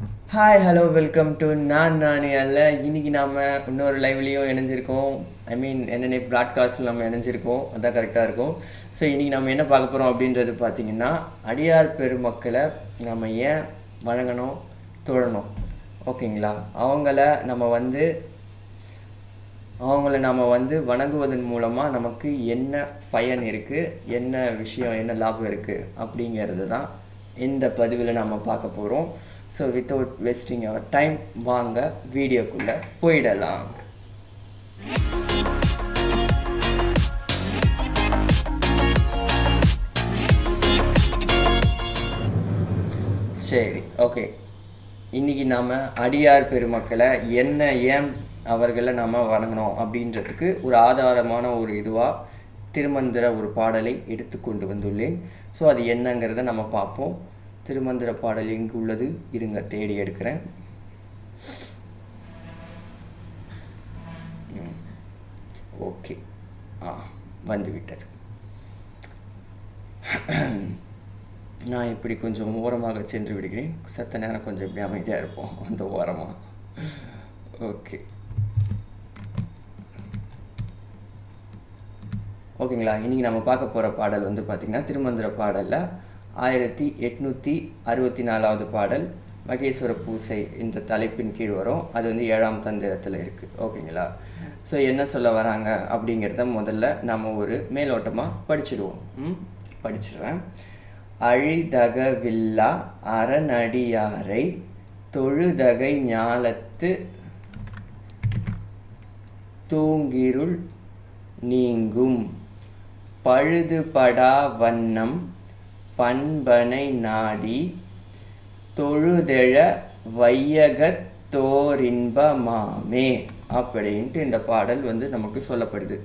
Hi hello welcome to நானே அல்ல. இன்றைக்கி நாம் இன்னொரு லைவ்லேயும் இணைஞ்சிருக்கோம். ஐ மீன் என்னென்ன ப்ராட்காஸ்ட்டில் நம்ம இணைஞ்சிருக்கோம், அதான் கரெக்டாக இருக்கும். ஸோ இன்றைக்கி நம்ம என்ன பார்க்க போகிறோம் அப்படின்றது பார்த்திங்கன்னா, அடியார் பெருமக்களை நம்ம ஏன் வணங்கணும், தொழணும், ஓகேங்களா? அவங்கள நம்ம வந்து வணங்குவதன் மூலமாக நமக்கு என்ன பயன் இருக்குது, என்ன விஷயம், என்ன லாபம் இருக்குது அப்படிங்கிறது தான் இந்த பதிவில் நம்ம பார்க்க போகிறோம். So without wasting our time வாங்க வீடியோக்குள்ளே போயிடலாம். சரி, ஓகே. இன்றைக்கி நாம் அடியார் பெருமக்களை ஏன் அவர்களை நாம் வணங்கணும் அப்படின்றதுக்கு ஒரு ஆதாரமான ஒரு இதுவாக திருமந்திர ஒரு பாடலை எடுத்துக்கொண்டு வந்துள்ளேன். ஸோ அது என்னங்கிறத நம்ம பார்ப்போம். திருமந்திர பாடல் எங்கு உள்ளது, இருங்க தேடி எடுக்கிறேன். ஓகே, வந்துவிட்டது. நான் இப்படி கொஞ்சம் ஓரமாக சென்று விடுகிறேன். சத்த நேரம் கொஞ்சம் இப்படி அமைதியாக இருப்போம் அந்த ஓரமாக. ஓகே, ஓகேங்களா? இன்றைக்கி நம்ம பார்க்க போகிற பாடல் வந்து பார்த்திங்கன்னா, திருமந்திர பாடலில் 1864வது பாடல் மகேஸ்வர பூசை என்ற தலைப்பின் கீழ் வரும். அது வந்து 7ஆம் தந்திரத்தில் இருக்குது, ஓகேங்களா? ஸோ என்ன சொல்ல வராங்க அப்படிங்கிறத முதல்ல நம்ம ஒரு மேலோட்டமாக படிச்சிடுவோம். படிச்சிடுறேன். அழிதகவில்லா அறநடியாரை தொழுதகை ஞாலத்து தூங்கிருள் நீங்கும் பழுதுபடா வண்ணம் பண்பனை நாடி தொழுதெழ வையகத்தோரின்பமாமே அப்படின்ட்டு இந்த பாடல் வந்து நமக்கு சொல்லப்படுது.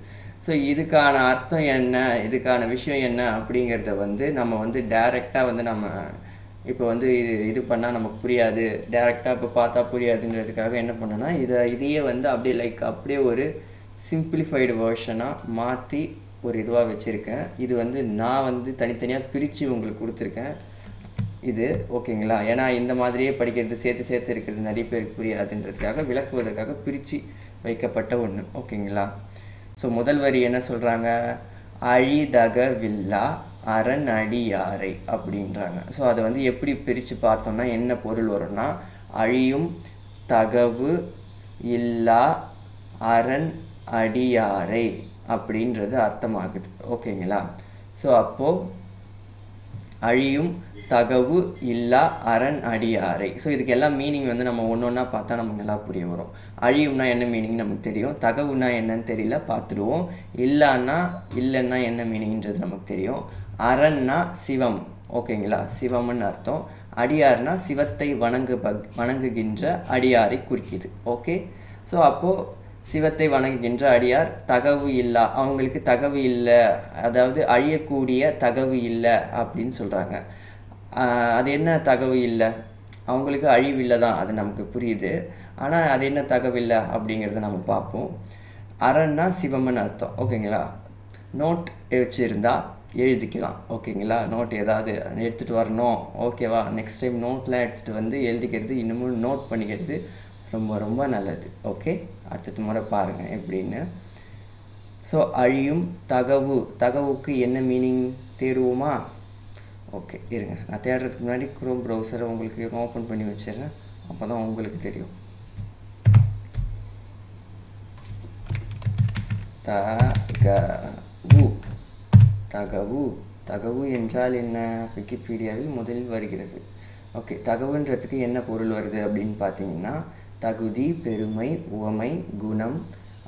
ஸோ இதுக்கான அர்த்தம் என்ன, இதுக்கான விஷயம் என்ன அப்படிங்கிறத வந்து நம்ம வந்து டைரெக்டாக வந்து நம்ம இப்போ வந்து இது பண்ணால் நமக்கு புரியாது, டைரெக்டாக இப்போ பார்த்தா புரியாதுன்றதுக்காக என்ன பண்ணோன்னா இதையே வந்து அப்படியே ஒரு சிம்பிளிஃபைடு வேர்ஷனாக மாற்றி ஒரு இதுவாக வச்சுருக்கேன். இது வந்து நான் வந்து தனித்தனியாக பிரித்து உங்களுக்கு கொடுத்துருக்கேன் இது, ஓகேங்களா? ஏன்னா இந்த மாதிரியே படிக்கிறது சேர்த்து இருக்கிறது நிறைய பேருக்கு புரியாதுன்றதுக்காக விளக்குவதற்காக பிரித்து வைக்கப்பட்ட ஒன்று, ஓகேங்களா? ஸோ முதல் வரி என்ன சொல்கிறாங்க, அழிதகவில்லா அறநடியாரை அப்படின்றாங்க. ஸோ அதை வந்து எப்படி பிரித்து பார்த்தோம்னா என்ன பொருள் வரும்னா, அழியும் தகவு இல்லா அரண் அடியாரை அப்படின்றது அர்த்தமாகுது, ஓகேங்களா? ஸோ அப்போது அழியும் தகவு இல்லா அரண் அடியாரை. ஸோ இதுக்கு எல்லாம் மீனிங் வந்து நம்ம ஒன்று ஒன்றா பார்த்தா நமக்கு நல்லா புரிய வரும். அழியும்னா என்ன மீனிங் நமக்கு தெரியும், தகவுனா என்னன்னு தெரியல, பார்த்துடுவோம். இல்லைன்னா என்ன மீனிங்ன்றது நமக்கு தெரியும். அரண்னா சிவம், ஓகேங்களா? சிவம்னு அர்த்தம். அடியார்னா சிவத்தை வணங்குகின்ற அடியாரை குறிக்குது, ஓகே? ஸோ அப்போது சிவத்தை வணங்குகின்ற அடியார் தகவு இல்லா, அவங்களுக்கு தகவு இல்லை, அதாவது அழியக்கூடிய தகவு இல்லை அப்படின்னு சொல்கிறாங்க. அது என்ன தகவு இல்லை, அவங்களுக்கு அழிவில்லை தான், அது நமக்கு புரியுது. ஆனால் அது என்ன தகவில்லை அப்படிங்கிறத நம்ம பார்ப்போம். அரண்னா சிவம்னு அர்த்தம், ஓகேங்களா? நோட் வச்சுருந்தா எழுதிக்கலாம், ஓகேங்களா? நோட் ஏதாவது எடுத்துகிட்டு வரணும், ஓகேவா? நெக்ஸ்ட் டைம் நோட்லாம் எடுத்துகிட்டு வந்து எழுதிக்கிறது, இன்னமும் நோட் பண்ணிக்கிறது ரொம்ப ரொம்ப நல்லது, ஓகே? அடுத்த முறை பாருங்கள் எப்படின்னு. ஸோ அழியும் தகவுக்கு என்ன மீனிங் தேடுவோமா? ஓகே, இருங்க, நான் தேடுறதுக்கு முன்னாடி குரோம் ப்ரௌசரை உங்களுக்கு ஓப்பன் பண்ணி வச்சிடுறேன், அப்போ தான் உங்களுக்கு தெரியும். தகவு என்றால் என்ன, விக்கிபீடியாவில் முதலில் வருகிறது. ஓகே, தகவுன்றதுக்கு என்ன பொருள் வருது அப்படின்னு பார்த்தீங்கன்னா, தகுதி, பெருமை, உவமை, குணம்,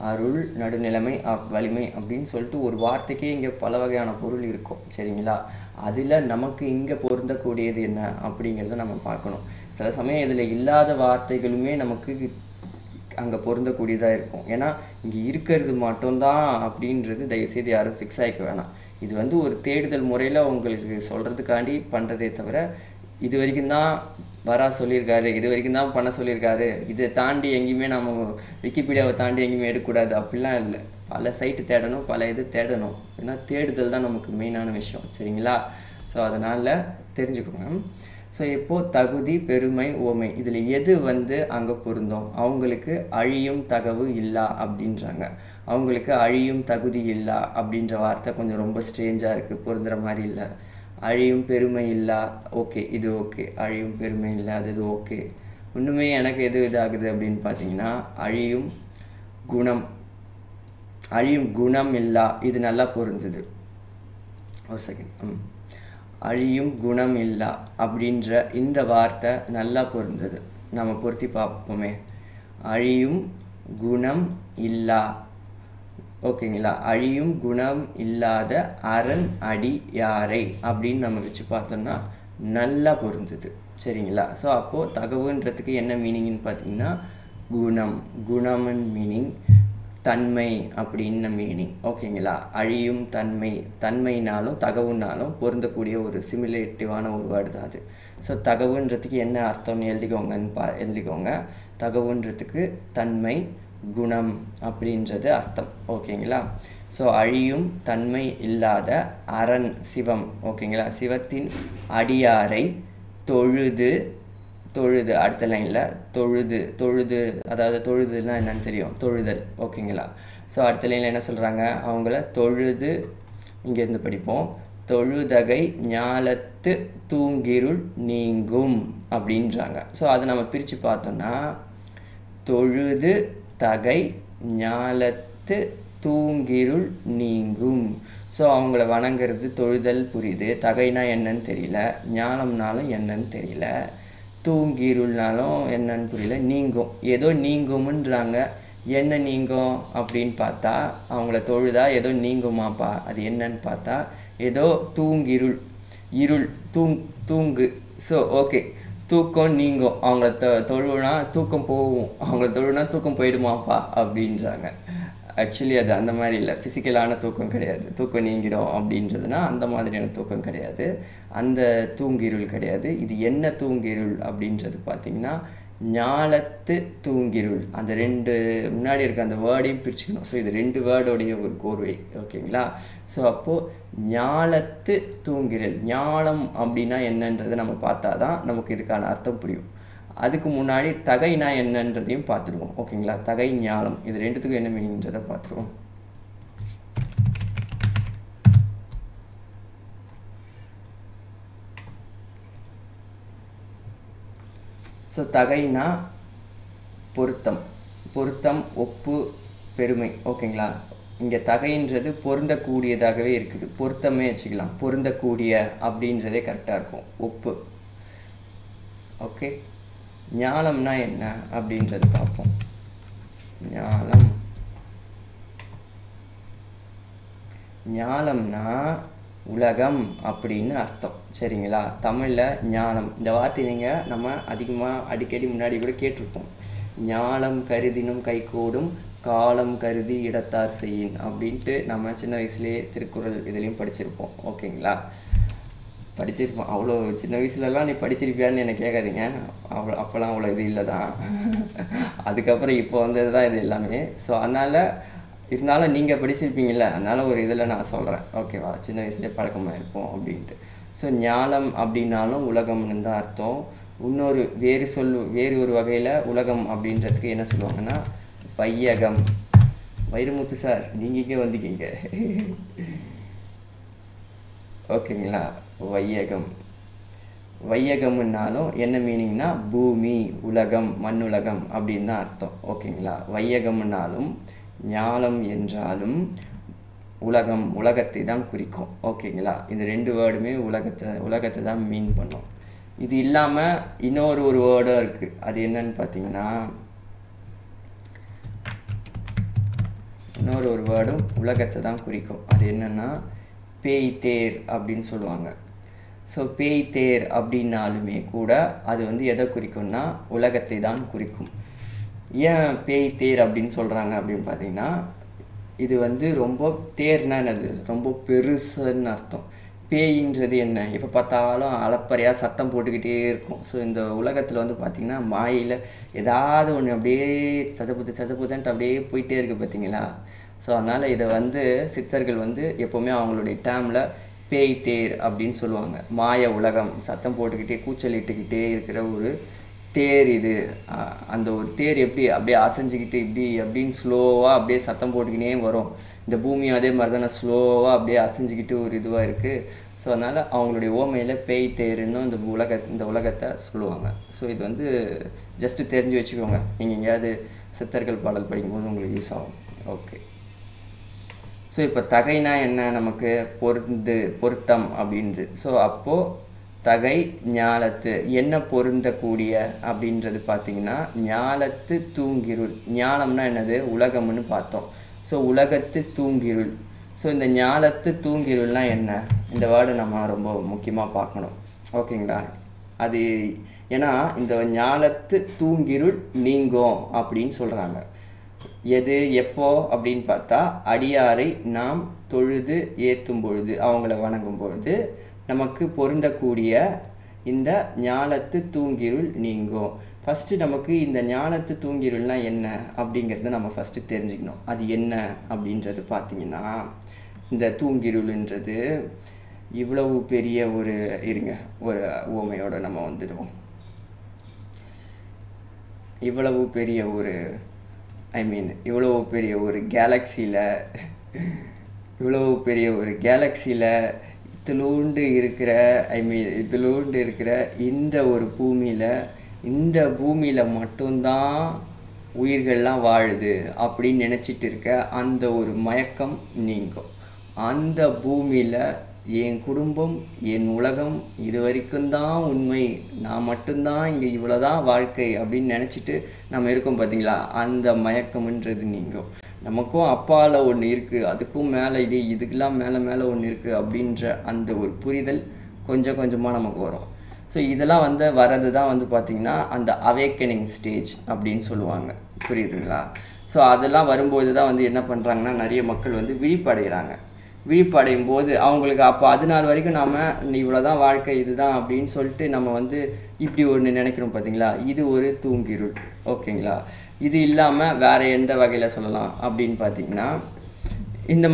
அருள், நடுநிலைமை, வலிமை அப்படின்னு சொல்லிட்டு ஒரு வார்த்தைக்கே இங்கே பல வகையான பொருள் இருக்கும், சரிங்களா? அதில் நமக்கு இங்கே பொருந்தக்கூடியது என்ன அப்படிங்கிறத நம்ம பார்க்கணும். சில சமயம் இதில் இல்லாத வார்த்தைகளுமே நமக்கு அங்கே பொருந்தக்கூடியதாக இருக்கும். ஏன்னா இங்கே இருக்கிறது மட்டும்தான் அப்படின்றது தயவுசெய்து யாரும் ஃபிக்ஸ் ஆகிக்க வேணாம். இது வந்து ஒரு தேடுதல் முறையில் உங்களுக்கு சொல்கிறதுக்காண்டி பண்ணுறதே தவிர, இது வரைக்கும் தான் வரா சொல்லியிருக்காரு, இது வரைக்கும் தான் பண்ண சொல்லியிருக்காரு, இதை தாண்டி எங்கேயுமே நம்ம விக்கிபீடியாவை தாண்டி எங்கேயுமே எடுக்கக்கூடாது அப்படிலாம் இல்லை. பல சைட்டு தேடணும், பல இது தேடணும். ஏன்னா தேடுதல் தான் நமக்கு மெயினான விஷயம், சரிங்களா? ஸோ அதனால் தெரிஞ்சுக்கோங்க. ஸோ இப்போது தகுதி பெருமை ஓமை இதில் எது வந்து அங்கே பொருந்தும்? அவங்களுக்கு அழியும் தகவு இல்லா அப்படின்றாங்க. அவங்களுக்கு அழியும் தகுதி இல்லா அப்படின்ற வார்த்தை கொஞ்சம் ரொம்ப ஸ்ட்ரேஞ்சாக இருக்குது, பொருந்துகிற மாதிரி இல்லை. அழியும் பெருமை இல்லா, ஓகே, இது ஓகே. அழியும் பெருமை இல்லாதது ஓகே. இன்னுமே எனக்கு எது இதாகுது அப்படின்னு பார்த்தீங்கன்னா அழியும் குணம், அழியும் குணம் இல்லா, இது நல்லா பொருந்துது. ஒரு செகண்ட். அழியும் குணம் இல்லா அப்படின்ற இந்த வார்த்தை நல்லா பொருந்தது. நம்ம பொருத்தி பார்ப்போமே. அழியும் குணம் இல்லா, ஓகேங்களா? அழியும் குணம் இல்லாத அரண் அடி யாரை அப்படின்னு நம்ம வச்சு பார்த்தோம்னா நல்லா பொருந்தது, சரிங்களா? ஸோ அப்போது தகவுன்றதுக்கு என்ன மீனிங்னு பார்த்தீங்கன்னா குணம், குணம்னு மீனிங் தன்மை அப்படின்னு மீனிங், ஓகேங்களா? அழியும் தன்மை, தன்மைனாலும் தகவுனாலும் பொருந்தக்கூடிய ஒரு சிமிலேட்டிவான ஒரு வேர்டு தான் அது. ஸோ தகவுன்றதுக்கு என்ன அர்த்தம்னு எழுதிக்கோங்க. தகவுன்றதுக்கு தன்மை, குணம் அப்படின்றது அர்த்தம், ஓகேங்களா? ஸோ அழியும் தன்மை இல்லாத அரண் சிவம், ஓகேங்களா? சிவத்தின் அடியாரை தொழுது, தொழுது அடுத்த லைனில் தொழுது, அதாவது தொழுதுன்னா என்னன்னு தெரியும், தொழுதல், ஓகேங்களா? ஸோ அடுத்த லைனில் என்ன சொல்கிறாங்க? அவங்கள தொழுது, இங்கேருந்து படிப்போம், தொழுதகை ஞாலத்து தூங்கிருள் நீங்கும் அப்படின்றாங்க. ஸோ அதை நம்ம பிரித்து பார்த்தோன்னா தொழுது தகை ஞாலத்து தூங்கிருள் நீங்கும். ஸோ அவங்கள வணங்குறது தொழுதல் புரியுது, தகைனா என்னன்னு தெரியல, ஞானம்னாலும் என்னன்னு தெரியல, தூங்கிருள்னாலும் என்னன்னு புரியல, நீங்கும், ஏதோ நீங்கும்ன்றாங்க. என்ன நீங்கும் அப்படின்னு பார்த்தா அவங்கள தொழுதா ஏதோ நீங்குமாப்பா, அது என்னன்னு பார்த்தா ஏதோ தூங்கிருள், இருள், தூங்கு. ஸோ ஓகே, தூக்கம் நீங்கும், அவங்கள தொழுனா தூக்கம் போகும், அவங்கள தொழுனா தூக்கம் போயிடுமாப்பா அப்படின்றாங்க. ஆக்சுவலி அது அந்த மாதிரி இல்லை, ஃபிசிக்கலான தூக்கம் கிடையாது. தூக்கம் நீங்கிடும் அப்படின்றதுனா அந்த மாதிரியான தூக்கம் கிடையாது, அந்த தூங்கிருள் கிடையாது. இது என்ன தூங்கிருள் அப்படின்றது பார்த்திங்கன்னா ஞாலத்து தூங்கிருள். அந்த ரெண்டு முன்னாடி இருக்க அந்த வேர்டையும் பிரிச்சுக்கணும். ஸோ இது ரெண்டு வேர்டோடைய ஒரு கோர்வை, ஓகேங்களா? ஸோ அப்போது ஞாலத்து தூங்கிருள், ஞாலம் அப்படின்னா என்னன்றதை நம்ம பார்த்தா தான் நமக்கு இதுக்கான அர்த்தம் புரியும். அதுக்கு முன்னாடி தகைனா என்னன்றதையும் பார்த்துடுவோம், ஓகேங்களா? தகை ஞாலம் இது ரெண்டுத்துக்கும் என்ன மீனிங்ன்றதை பார்த்துருவோம். ஸோ தகைனா பொருத்தம், ஒப்பு, பெருமை, ஓகேங்களா? இங்கே தகைன்றது பொருந்தக்கூடியதாகவே இருக்குது, பொருத்தமே வச்சுக்கலாம், பொருந்தக்கூடிய அப்படின்றதே கரெக்டாக இருக்கும், ஒப்பு, ஓகே? ஞாலம்னா என்ன அப்படின்றது பார்ப்போம். ஞாலம்னா உலகம் அப்படின்னு அர்த்தம், சரிங்களா? தமிழில் ஞானம் இந்த வார்த்தை நீங்கள் நம்ம அதிகமாக அடிக்கடி முன்னாடி கூட கேட்டிருப்போம். ஞாலம் கருதினும் கைகூடும் காலம் கருதி இடத்தார் செய்யின் அப்படின்ட்டு நம்ம சின்ன வயசுலேயே திருக்குறள் இதுலேயும் படிச்சிருப்போம், ஓகேங்களா? படிச்சிருப்போம். அவ்வளோ சின்ன வயசுலலாம் நீ படிச்சிருப்பியான்னு என்னை கேட்காதீங்க, அப்போல்லாம் அவ்வளோ இது இல்லை தான். அதுக்கப்புறம் இப்போ வந்தது தான் இது எல்லாமே. ஸோ அதனால் இருந்தாலும் நீங்கள் படிச்சிருப்பீங்கள்ல, அதனால் ஒரு இதில் நான் சொல்கிறேன், ஓகேவா? சின்ன வயசுலேயே பழக்கமாக இருப்போம் அப்படின்ட்டு. ஸோ ஞாலம் அப்படின்னாலும் உலகம்னு தான் அர்த்தம். இன்னொரு வேறு ஒரு வகையில் உலகம் அப்படின்றதுக்கு என்ன சொல்லுவாங்கன்னா வையகம். வைரமுத்து சார் நீங்கள் இங்கே வந்துக்கிங்க, ஓகேங்களா? வையகம்னாலும் என்ன மீனிங்னா பூமி, உலகம், மண்ணுலகம் அப்படின்னு தான் அர்த்தம், ஓகேங்களா? வையகம்னாலும் ஞாலம் என்றாலும் உலகத்தை தான் குறிக்கும், ஓகேங்களா? இந்த ரெண்டு வேர்டுமே உலகத்தை தான் மீன் பண்ணும். இது இல்லாமல் இன்னொரு வேர்டும் இருக்குது, அது என்னன்னு பார்த்தீங்கன்னா இன்னொரு வேர்டும் உலகத்தை தான் குறிக்கும். அது என்னென்னா பேய் தேர் அப்படின்னு சொல்லுவாங்க. ஸோ பேய் தேர் அப்படின்னாலுமே கூட அது வந்து எதை குறிக்கும்னா உலகத்தை தான் குறிக்கும். ஏன் பேய் தேர் அப்படின்னு சொல்கிறாங்க அப்படின்னு பார்த்தீங்கன்னா இது வந்து ரொம்ப தேர்னா என்னது, ரொம்ப பெருசுன்னு அர்த்தம். பேயின்றது என்ன, எப்போ பார்த்தாலும் அலப்பறையாக சத்தம் போட்டுக்கிட்டே இருக்கும். ஸோ இந்த உலகத்தில் வந்து பார்த்திங்கன்னா மாயில் ஏதாவது ஒன்று அப்படியே சஜபுத்தன்ட்டு அப்படியே போயிட்டே இருக்குது, பார்த்தீங்களா? ஸோ அதனால் இதை வந்து சித்தர்கள் வந்து எப்போவுமே அவங்களுடைய டேமில் பேய் தேர் அப்படின்னு சொல்லுவாங்க. மாய உலகம், சத்தம் போட்டுக்கிட்டே கூச்சலிட்டுக்கிட்டே இருக்கிற ஒரு தேர் இது. அந்த ஒரு தேர் எப்படி அப்படியே அசைஞ்சிக்கிட்டு இப்படி அப்படின்னு ஸ்லோவாக அப்படியே சத்தம் போட்டுக்கினே வரும். இந்த பூமியும் அதே மாதிரி தானே ஸ்லோவாக அப்படியே அசைஞ்சிக்கிட்டு ஒரு இதுவாக இருக்குது. ஸோ அதனால் அவங்களுடைய ஓமையில் பேய் தேருன்னு இந்த உலகத்தை சொல்லுவாங்க. ஸோ இது வந்து ஜஸ்ட்டு தெரிஞ்சு வச்சுக்கோங்க, நீங்கள் எங்கேயாவது சித்தர்கள் பாடல் படிக்கும்போது உங்களுக்கு யூஸ் ஆகும். ஓகே. ஸோ இப்போ தகைனா என்ன, நமக்கு பொருத்தம் அப்படின்றது. ஸோ அப்போது தகை ஞாலத்து என்ன பொருந்தக்கூடிய அப்படின்றது பார்த்திங்கன்னா ஞாலத்து தூங்கிருள். ஞாலம்னா என்னது, உலகம்னு பார்த்தோம். ஸோ உலகத்து தூங்கிருள். ஸோ இந்த ஞாலத்து தூங்கிருள்னா என்ன, இந்த வேர்டை நம்ம ரொம்ப முக்கியமாக பார்க்கணும். ஓகேங்களா? அது ஏன்னா இந்த ஞாலத்து தூங்கிருள் நீங்கும் அப்படின்னு சொல்கிறாங்க. எது எப்போ அப்படின்னு பார்த்தா அடியாரை நாம் தொழுது ஏற்றும் பொழுது, அவங்கள வணங்கும் பொழுது நமக்கு பொருந்தக்கூடிய இந்த ஞாலத்து தூங்கிருள் நீங்கும். ஃபஸ்ட்டு நமக்கு இந்த ஞாலத்து தூங்கிருள்னால் என்ன அப்படிங்கிறத நம்ம ஃபஸ்ட்டு தெரிஞ்சுக்கணும். அது என்ன அப்படின்றது பார்த்திங்கன்னா, இந்த தூங்கிருள்ன்றது இவ்வளவு பெரிய ஒரு ஒரு உவமையோடு நம்ம வந்துடுவோம். இவ்வளவு பெரிய ஒரு இவ்வளவு பெரிய ஒரு கேலக்சியில் இதிலூண்டு இருக்கிற இந்த ஒரு பூமியில் மட்டும்தான் உயிர்கள்லாம் வாழுது அப்படின்னு நினச்சிட்டு இருக்க அந்த ஒரு மயக்கம் நீங்கும். அந்த பூமியில் என் குடும்பம், என் உலகம், இது வரைக்கும் தான் உண்மை, நான் மட்டும்தான் இங்கே இவ்வளோதான் வாழ்க்கை அப்படின்னு நினச்சிட்டு நம்ம இருக்கோம் பார்த்தீங்களா, அந்த மயக்கம்ன்றது நீங்கும். நமக்கும் அப்பால் ஒன்று இருக்குது, அதுக்கும் மேலே இதுக்கெல்லாம் மேலே ஒன்று இருக்குது அப்படின்ற அந்த ஒரு புரிதல் கொஞ்சம் கொஞ்சமாக நமக்கு வரும். ஸோ இதெல்லாம் வர்றது தான் பார்த்திங்கன்னா அந்த அவேக்கனிங் ஸ்டேஜ் அப்படின்னு சொல்லுவாங்க. புரியுதுங்களா? ஸோ அதெல்லாம் வரும்போது தான் என்ன பண்ணுறாங்கன்னா, நிறைய மக்கள் விழிப்படைகிறாங்க. விழிப்படையும் போது அவங்களுக்கு அப்போ அது நாள் வரைக்கும் நாம் இவ்வளோ தான் வாழ்க்கை, இதுதான் அப்படின்னு சொல்லிட்டு நம்ம இப்படி ஒன்று நினைக்கிறோம் பார்த்தீங்களா, இது ஒரு தூங்கிருள். ஓகேங்களா? இது இல்லாமல் வேறு எந்த வகையில் சொல்லலாம் அப்படின்னு பார்த்திங்கன்னா, இந்த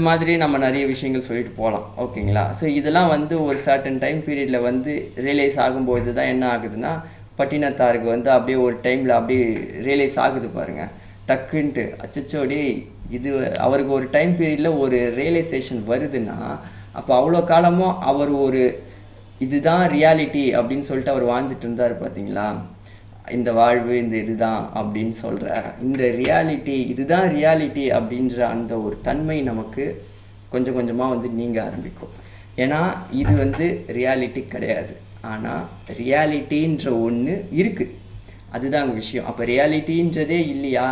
மாதிரி நம்ம நிறைய விஷயங்கள் சொல்லிட்டு போகலாம். ஓகேங்களா? ஸோ இதெல்லாம் ஒரு சர்டன் டைம் பீரியடில் ரியலைஸ் ஆகும்போது தான் என்ன ஆகுதுன்னா, பட்டினத்தாருக்கு அப்படியே ஒரு டைமில் அப்படியே ரியலைஸ் ஆகுது பாருங்கள், டக்குன்ட்டு அச்சச்சோடி இது அவருக்கு ஒரு டைம் பீரியடில் ஒரு ரியலைசேஷன் வருதுன்னா, அப்போ அவ்வளோ காலமும் அவர் இதுதான் ரியாலிட்டி அப்படின்னு சொல்லிட்டு அவர் வாழ்ந்துட்டு இருந்தார் பார்த்தீங்களா, இந்த வாழ்வு இந்த இதுதான் அப்படின்னு சொல்கிற இந்த ரியாலிட்டி, இதுதான் ரியாலிட்டி அப்படின்ற அந்த ஒரு தன்மை நமக்கு கொஞ்சம் கொஞ்சமாக நீங்க ஆரம்பிக்கும். ஏன்னா இது ரியாலிட்டி கிடையாது, ஆனால் ரியாலிட்டின்ற ஒன்று இருக்குது, அதுதான் விஷயம். அப்போ ரியாலிட்டின்றதே இல்லையா,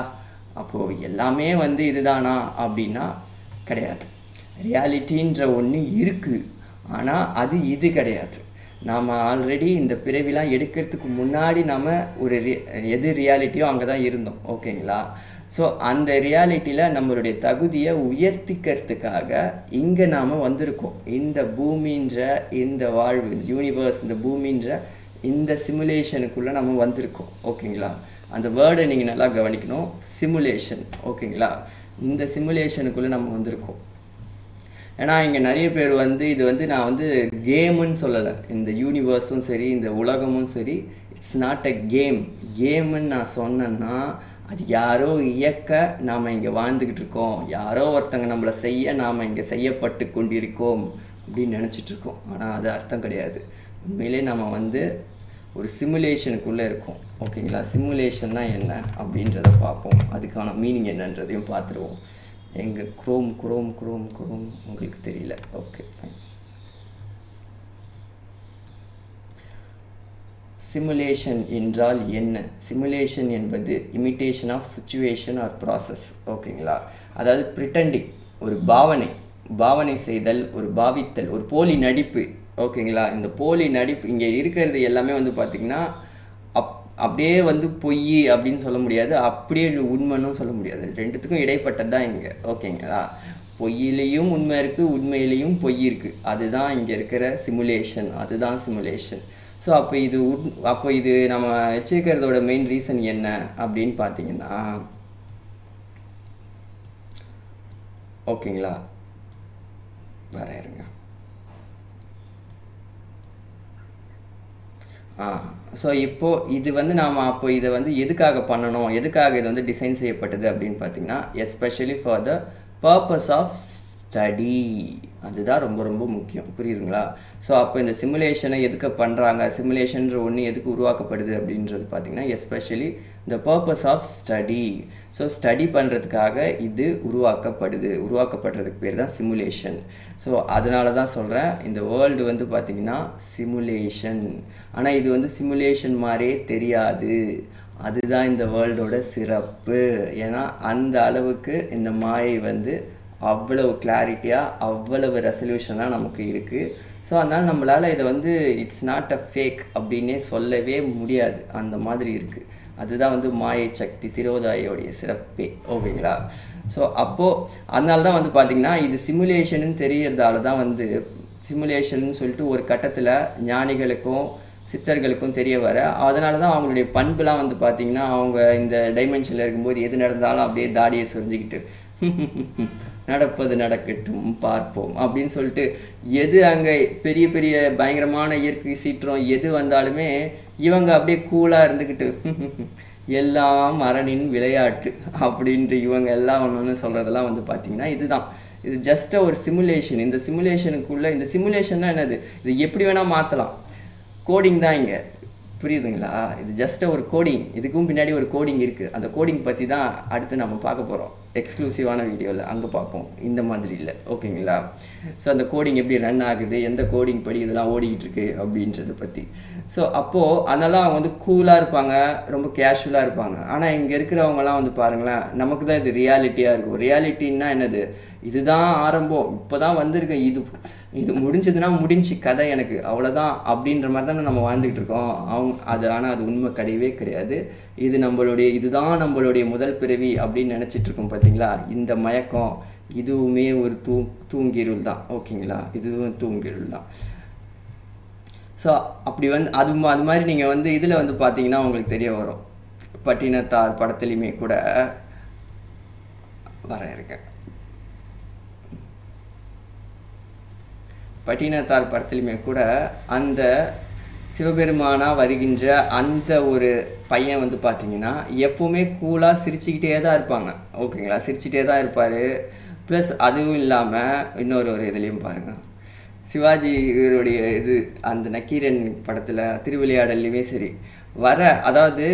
அப்போது எல்லாமே இதுதானா அப்படின்னா கிடையாது. ரியாலிட்டின்ற ஒன்று இருக்குது, ஆனால் அது இது கிடையாது. நாம் ஆல்ரெடி இந்த பிறவிலாம் எடுக்கிறதுக்கு முன்னாடி நாம் எது ரியாலிட்டியோ அங்கே தான் இருந்தோம். ஓகேங்களா? ஸோ அந்த ரியாலிட்டியில் நம்மளுடைய தகுதியை உயர்த்திக்கிறதுக்காக இங்கே நாம் வந்திருக்கோம். இந்த பூமின்ற இந்த வாழ்வு, யூனிவர்ஸ், இந்த பூமின்ற இந்த சிமுலேஷனுக்குள்ளே நம்ம வந்திருக்கோம். ஓகேங்களா? அந்த வேர்டை நீங்கள் நல்லா கவனிக்கணும், சிமுலேஷன். ஓகேங்களா? இந்த சிமுலேஷனுக்குள்ளே நம்ம வந்திருக்கோம். ஏன்னா இங்கே நிறைய பேர் இது நான் கேமுன்னு சொல்லலை. இந்த யூனிவர்ஸும் சரி, இந்த உலகமும் சரி, இட்ஸ் நாட் அ கேமுன்னு நான் சொன்னேன்னா, அது யாரோ இயக்க நாம் இங்கே வாழ்ந்துக்கிட்டு இருக்கோம், யாரோ ஒருத்தங்க நம்மளை செய்ய நாம் இங்கே செய்யப்பட்டு கொண்டிருக்கோம் அப்படின்னு நினச்சிட்ருக்கோம். ஆனால் அது அர்த்தம் கிடையாது. உண்மையிலே நம்ம ஒரு சிமுலேஷனுக்குள்ளே இருக்கும். ஓகேங்களா? சிமுலேஷன்னா என்ன அப்படின்றத பார்ப்போம், அதுக்கான மீனிங் என்னன்றதையும் பார்த்துருவோம். எங்கே குரோம் உங்களுக்கு தெரியல. Okay, fine. சிமுலேஷன் என்றால் என்ன? சிமுலேஷன் என்பது imitation of situation or process. ஓகேங்களா? அதாவது ப்ரிட்டண்டிங், ஒரு பாவனை செய்தல், ஒரு பாவித்தல், ஒரு போலி நடிப்பு. ஓகேங்களா? இந்த போலி நடிப்பு இங்கே இருக்கிறது எல்லாமே பார்த்திங்கன்னா அப்படியே பொய் அப்படின்னு சொல்ல முடியாது, அப்படியே உண்மைன்னு சொல்ல முடியாது. ரெண்டுத்துக்கும் இடைப்பட்டது தான் இங்கே. ஓகேங்களா? பொய்யிலையும் உண்மை இருக்குது, உண்மையிலையும் பொய் இருக்குது. அதுதான் இங்கே இருக்கிற சிமுலேஷன், அதுதான் சிமுலேஷன். ஸோ அப்போ இது நம்ம வச்சுக்கிறதோட மெயின் ரீசன் என்ன அப்படின்னு பார்த்தீங்கன்னா, ஓகேங்களா, வேற இருங்க. ஸோ இப்போது இது வந்து நாம் அப்போ இதை வந்து எதுக்காக பண்ணணும், எதுக்காக இது வந்து டிசைன் செய்யப்பட்டது அப்படின்னு பார்த்தீங்கன்னா, especially for the purpose of study. அதுதான் ரொம்ப ரொம்ப முக்கியம், புரியுதுங்களா? ஸோ அப்போ இந்த சிமுலேஷனை எதுக்கு பண்ணுறாங்க, சிமுலேஷன்ற ஒன்று எதுக்கு உருவாக்கப்படுது அப்படின்றது பார்த்திங்கன்னா, especially the purpose of study. So study பண்ணுறதுக்காக இது உருவாக்கப்படுறதுக்கு பேர் தான் சிமுலேஷன். ஸோ அதனால தான் சொல்கிறேன், இந்த வேர்ல்டு வந்து பார்த்திங்கன்னா சிமுலேஷன். ஆனால் இது வந்து சிமுலேஷன் மாதிரியே தெரியாது. அதுதான் இந்த வேர்ல்டோட சிறப்பு. ஏன்னா அந்த அளவுக்கு இந்த மாயை வந்து அவ்வளவு கிளாரிட்டியாக, அவ்வளவு ரெசல்யூஷனாக நமக்கு இருக்குது. ஸோ அதனால் நம்மளால் இதை வந்து இட்ஸ் நாட் அ ஃபேக் அப்படின்னே சொல்லவே முடியாது, அந்த மாதிரி இருக்குது. அதுதான் வந்து மாயை சக்தி திரோதாயோடைய சிறப்பே, ஓகேங்களா? ஸோ அப்போது அதனால தான் வந்து பார்த்திங்கன்னா இது சிமுலேஷன்னு தெரியறதால தான் வந்து சிமுலேஷன் சொல்லிட்டு ஒரு கட்டத்தில் ஞானிகளுக்கும் சித்தர்களுக்கும் தெரிய வர, அதனால தான் அவங்களுடைய பண்புலாம் வந்து பார்த்திங்கன்னா, அவங்க இந்த டைமென்ஷனில் இருக்கும்போது எது நடந்தாலும் அப்படியே தாடியை சொரிஞ்சிக்கிட்டு நடப்பது நடக்கட்டும் பார்ப்போம் அப்படின்னு சொல்லிட்டு, எது அங்கே பெரிய பெரிய பயங்கரமான இயற்கை சீற்றம் எது வந்தாலுமே இவங்க அப்படியே கூலாக இருந்துக்கிட்டு எல்லாம் அரணின் விளையாட்டு அப்படின்ட்டு இவங்க எல்லாம் ஒன்று சொல்கிறதெல்லாம் வந்து பார்த்திங்கன்னா இதுதான். இது ஜஸ்ட்டாக ஒரு சிமுலேஷன். இந்த சிமுலேஷனுக்குள்ளே, இந்த சிமுலேஷன்னா என்னது, இது எப்படி வேணால் மாற்றலாம். கோடிங் தான் இங்கே, புரியுதுங்களா? இது ஜஸ்ட்டாக ஒரு கோடிங். இதுக்கும் பின்னாடி ஒரு கோடிங் இருக்குது. அந்த கோடிங் பற்றி தான் அடுத்து நம்ம பார்க்க போகிறோம் எக்ஸ்க்ளூசிவான வீடியோவில். அங்கே பார்ப்போம், இந்த மாதிரி இல்லை, ஓகேங்களா? ஸோ அந்த கோடிங் எப்படி ரன் ஆகுது, எந்த கோடிங் படி இதெல்லாம் ஓடிக்கிட்டு இருக்கு அப்படின்றத பற்றி. ஸோ அப்போது அதெல்லாம் அவங்க வந்து கூலாக இருப்பாங்க, ரொம்ப கேஷுவலாக இருப்பாங்க. ஆனால் இங்கே இருக்கிறவங்கலாம் வந்து பாருங்களேன், நமக்கு தான் இது ரியாலிட்டியாக இருக்கும். ரியாலிட்டின்னா என்னது, இதுதான் ஆரம்பம், இப்போ தான் வந்திருக்கு, இது முடிஞ்சதுன்னா முடிஞ்சு கதை எனக்கு அவ்வளோதான் அப்படின்ற மாதிரி தானே நம்ம வாழ்ந்துக்கிட்டு இருக்கோம். ஆனால் அது உண்மை கிடையவே கிடையாது. இதுதான் நம்மளுடைய முதல் பிறவி அப்படின்னு நினச்சிட்ருக்கோம் பார்த்தீங்களா? இந்த மயக்கம் இதுவுமே ஒரு தூங்கிருள் தான், ஓகேங்களா? இதுவும் தூங்கிருள் தான். ஸோ அப்படி வந்து அது மாதிரி நீங்கள் வந்து இதில் வந்து பார்த்தீங்கன்னா உங்களுக்கு தெரிய வரும். பட்டினத்தார் படத்துலையுமே கூட இருக்கேன். பட்டினத்தார் படத்துலையுமே கூட அந்த சிவபெருமானாக வருகின்ற அந்த ஒரு பையன் வந்து பார்த்தீங்கன்னா எப்போவுமே கூலாக சிரிச்சுக்கிட்டே தான் இருப்பாங்க, ஓகேங்களா? சிரிச்சுட்டே தான் இருப்பார். ப்ளஸ் அதுவும் இல்லாமல் இன்னொரு இதுலேயும் பாருங்கள், சிவாஜி இவருடைய அந்த நக்கீரன் படத்தில் திருவிளையாடல்லையுமே சரி அதாவது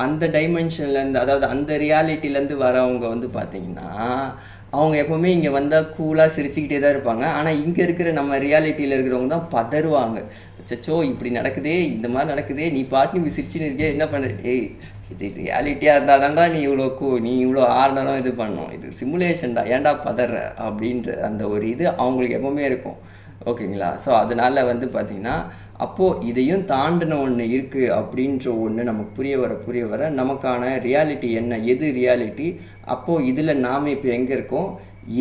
அந்த டைமென்ஷன்லேருந்து, அதாவது அந்த ரியாலிட்டிலேருந்து வரவங்க வந்து பார்த்திங்கன்னா அவங்க எப்போவுமே இங்கே வந்தால் கூலாக சிரிச்சுக்கிட்டே தான் இருப்பாங்க. ஆனால் இங்கே இருக்கிற நம்ம ரியாலிட்டியில் இருக்கிறவங்க தான் பதறுவாங்க. அச்சோ இப்படி நடக்குதே, இந்த மாதிரி நடக்குதே, நீ பாட்டு நீ சிரிச்சுன்னு இருக்கே, என்ன பண்ணுற? ஏய், இது ரியாலிட்டியாக இருந்தால் தான்டா நீ இவ்வளோ ஆர்டரும் இது பண்ணணும், இது சிமுலேஷன்டா, ஏன்டா பதற அப்படின்ற அந்த ஒரு அவங்களுக்கு எப்போவுமே இருக்கும், ஓகேங்களா? ஸோ அதனால் வந்து பார்த்திங்கன்னா அப்போது இதையும் தாண்டின ஒன்று இருக்குது அப்படின்ற ஒன்று நமக்கு புரிய வர நமக்கான ரியாலிட்டி என்ன, எது ரியாலிட்டி, அப்போது இதில் நாம் இப்போ எங்கே இருக்கோம்,